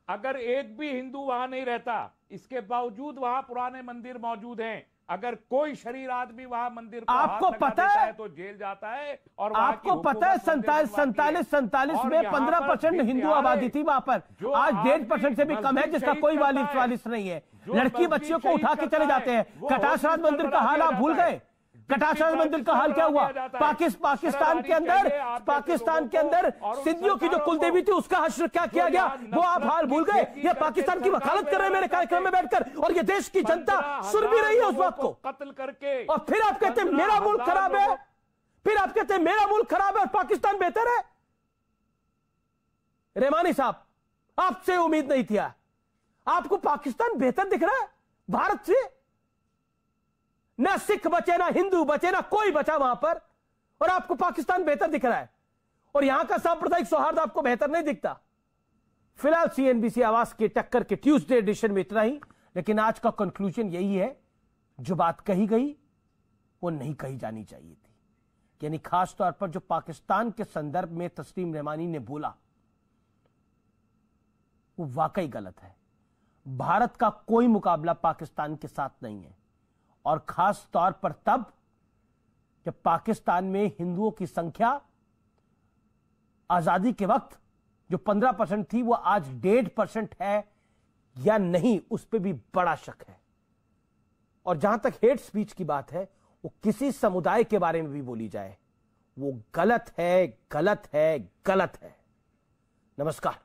अगर एक भी हिंदू वहां नहीं रहता, इसके बावजूद वहां पुराने मंदिर मौजूद हैं। अगर कोई शरीर आदमी वहां मंदिर को आपको पता है तो जेल जाता है। और आपको पता है 47 में 15% हिंदू आबादी थी वहां पर, आज 1.5% से भी कम है, जिसका कोई वालिस नहीं है। लड़की बच्चियों को उठा के चले जाते हैं। कटाशराज मंदिर का हाल आप भूल गए? कटाशराज मंदिर का हाल क्या हुआ? पाकिस्तान के अंदर सिद्धियों की जो कुलदेवी थी उसका हश्र क्या किया गया, वो आप हाल भूल गए? ये पाकिस्तान की वकालत कर रहे हैं मेरे कार्यक्रम में बैठकर, और ये देश की जनता सुन भी रही है उस बात को। कत्ल करके, और फिर आप कहते हैं मेरा मुल्क खराब है, फिर आप कहते हैं मेरा मुल्क खराब है और पाकिस्तान बेहतर है। रहमानी साहब, आपसे उम्मीद नहीं थी। आपको पाकिस्तान बेहतर दिख रहा है भारत से? ना सिख बचे, ना हिंदू बचे, ना कोई बचा वहां पर, और आपको पाकिस्तान बेहतर दिख रहा है, और यहां का सांप्रदायिक सौहार्द आपको बेहतर नहीं दिखता। फिलहाल सीएनबीसी आवाज के टक्कर के ट्यूसडे एडिशन में इतना ही, लेकिन आज का कंक्लूजन यही है, जो बात कही गई वो नहीं कही जानी चाहिए थी। यानी खास तौर पर जो पाकिस्तान के संदर्भ में तस्लीम रहमानी ने बोला वो वाकई गलत है। भारत का कोई मुकाबला पाकिस्तान के साथ नहीं है, और खास तौर पर तब जब पाकिस्तान में हिंदुओं की संख्या आजादी के वक्त जो 15% थी वो आज 1.5% है या नहीं, उस पर भी बड़ा शक है। और जहां तक हेट स्पीच की बात है, वो किसी समुदाय के बारे में भी बोली जाए वो गलत है, गलत है, गलत है। नमस्कार।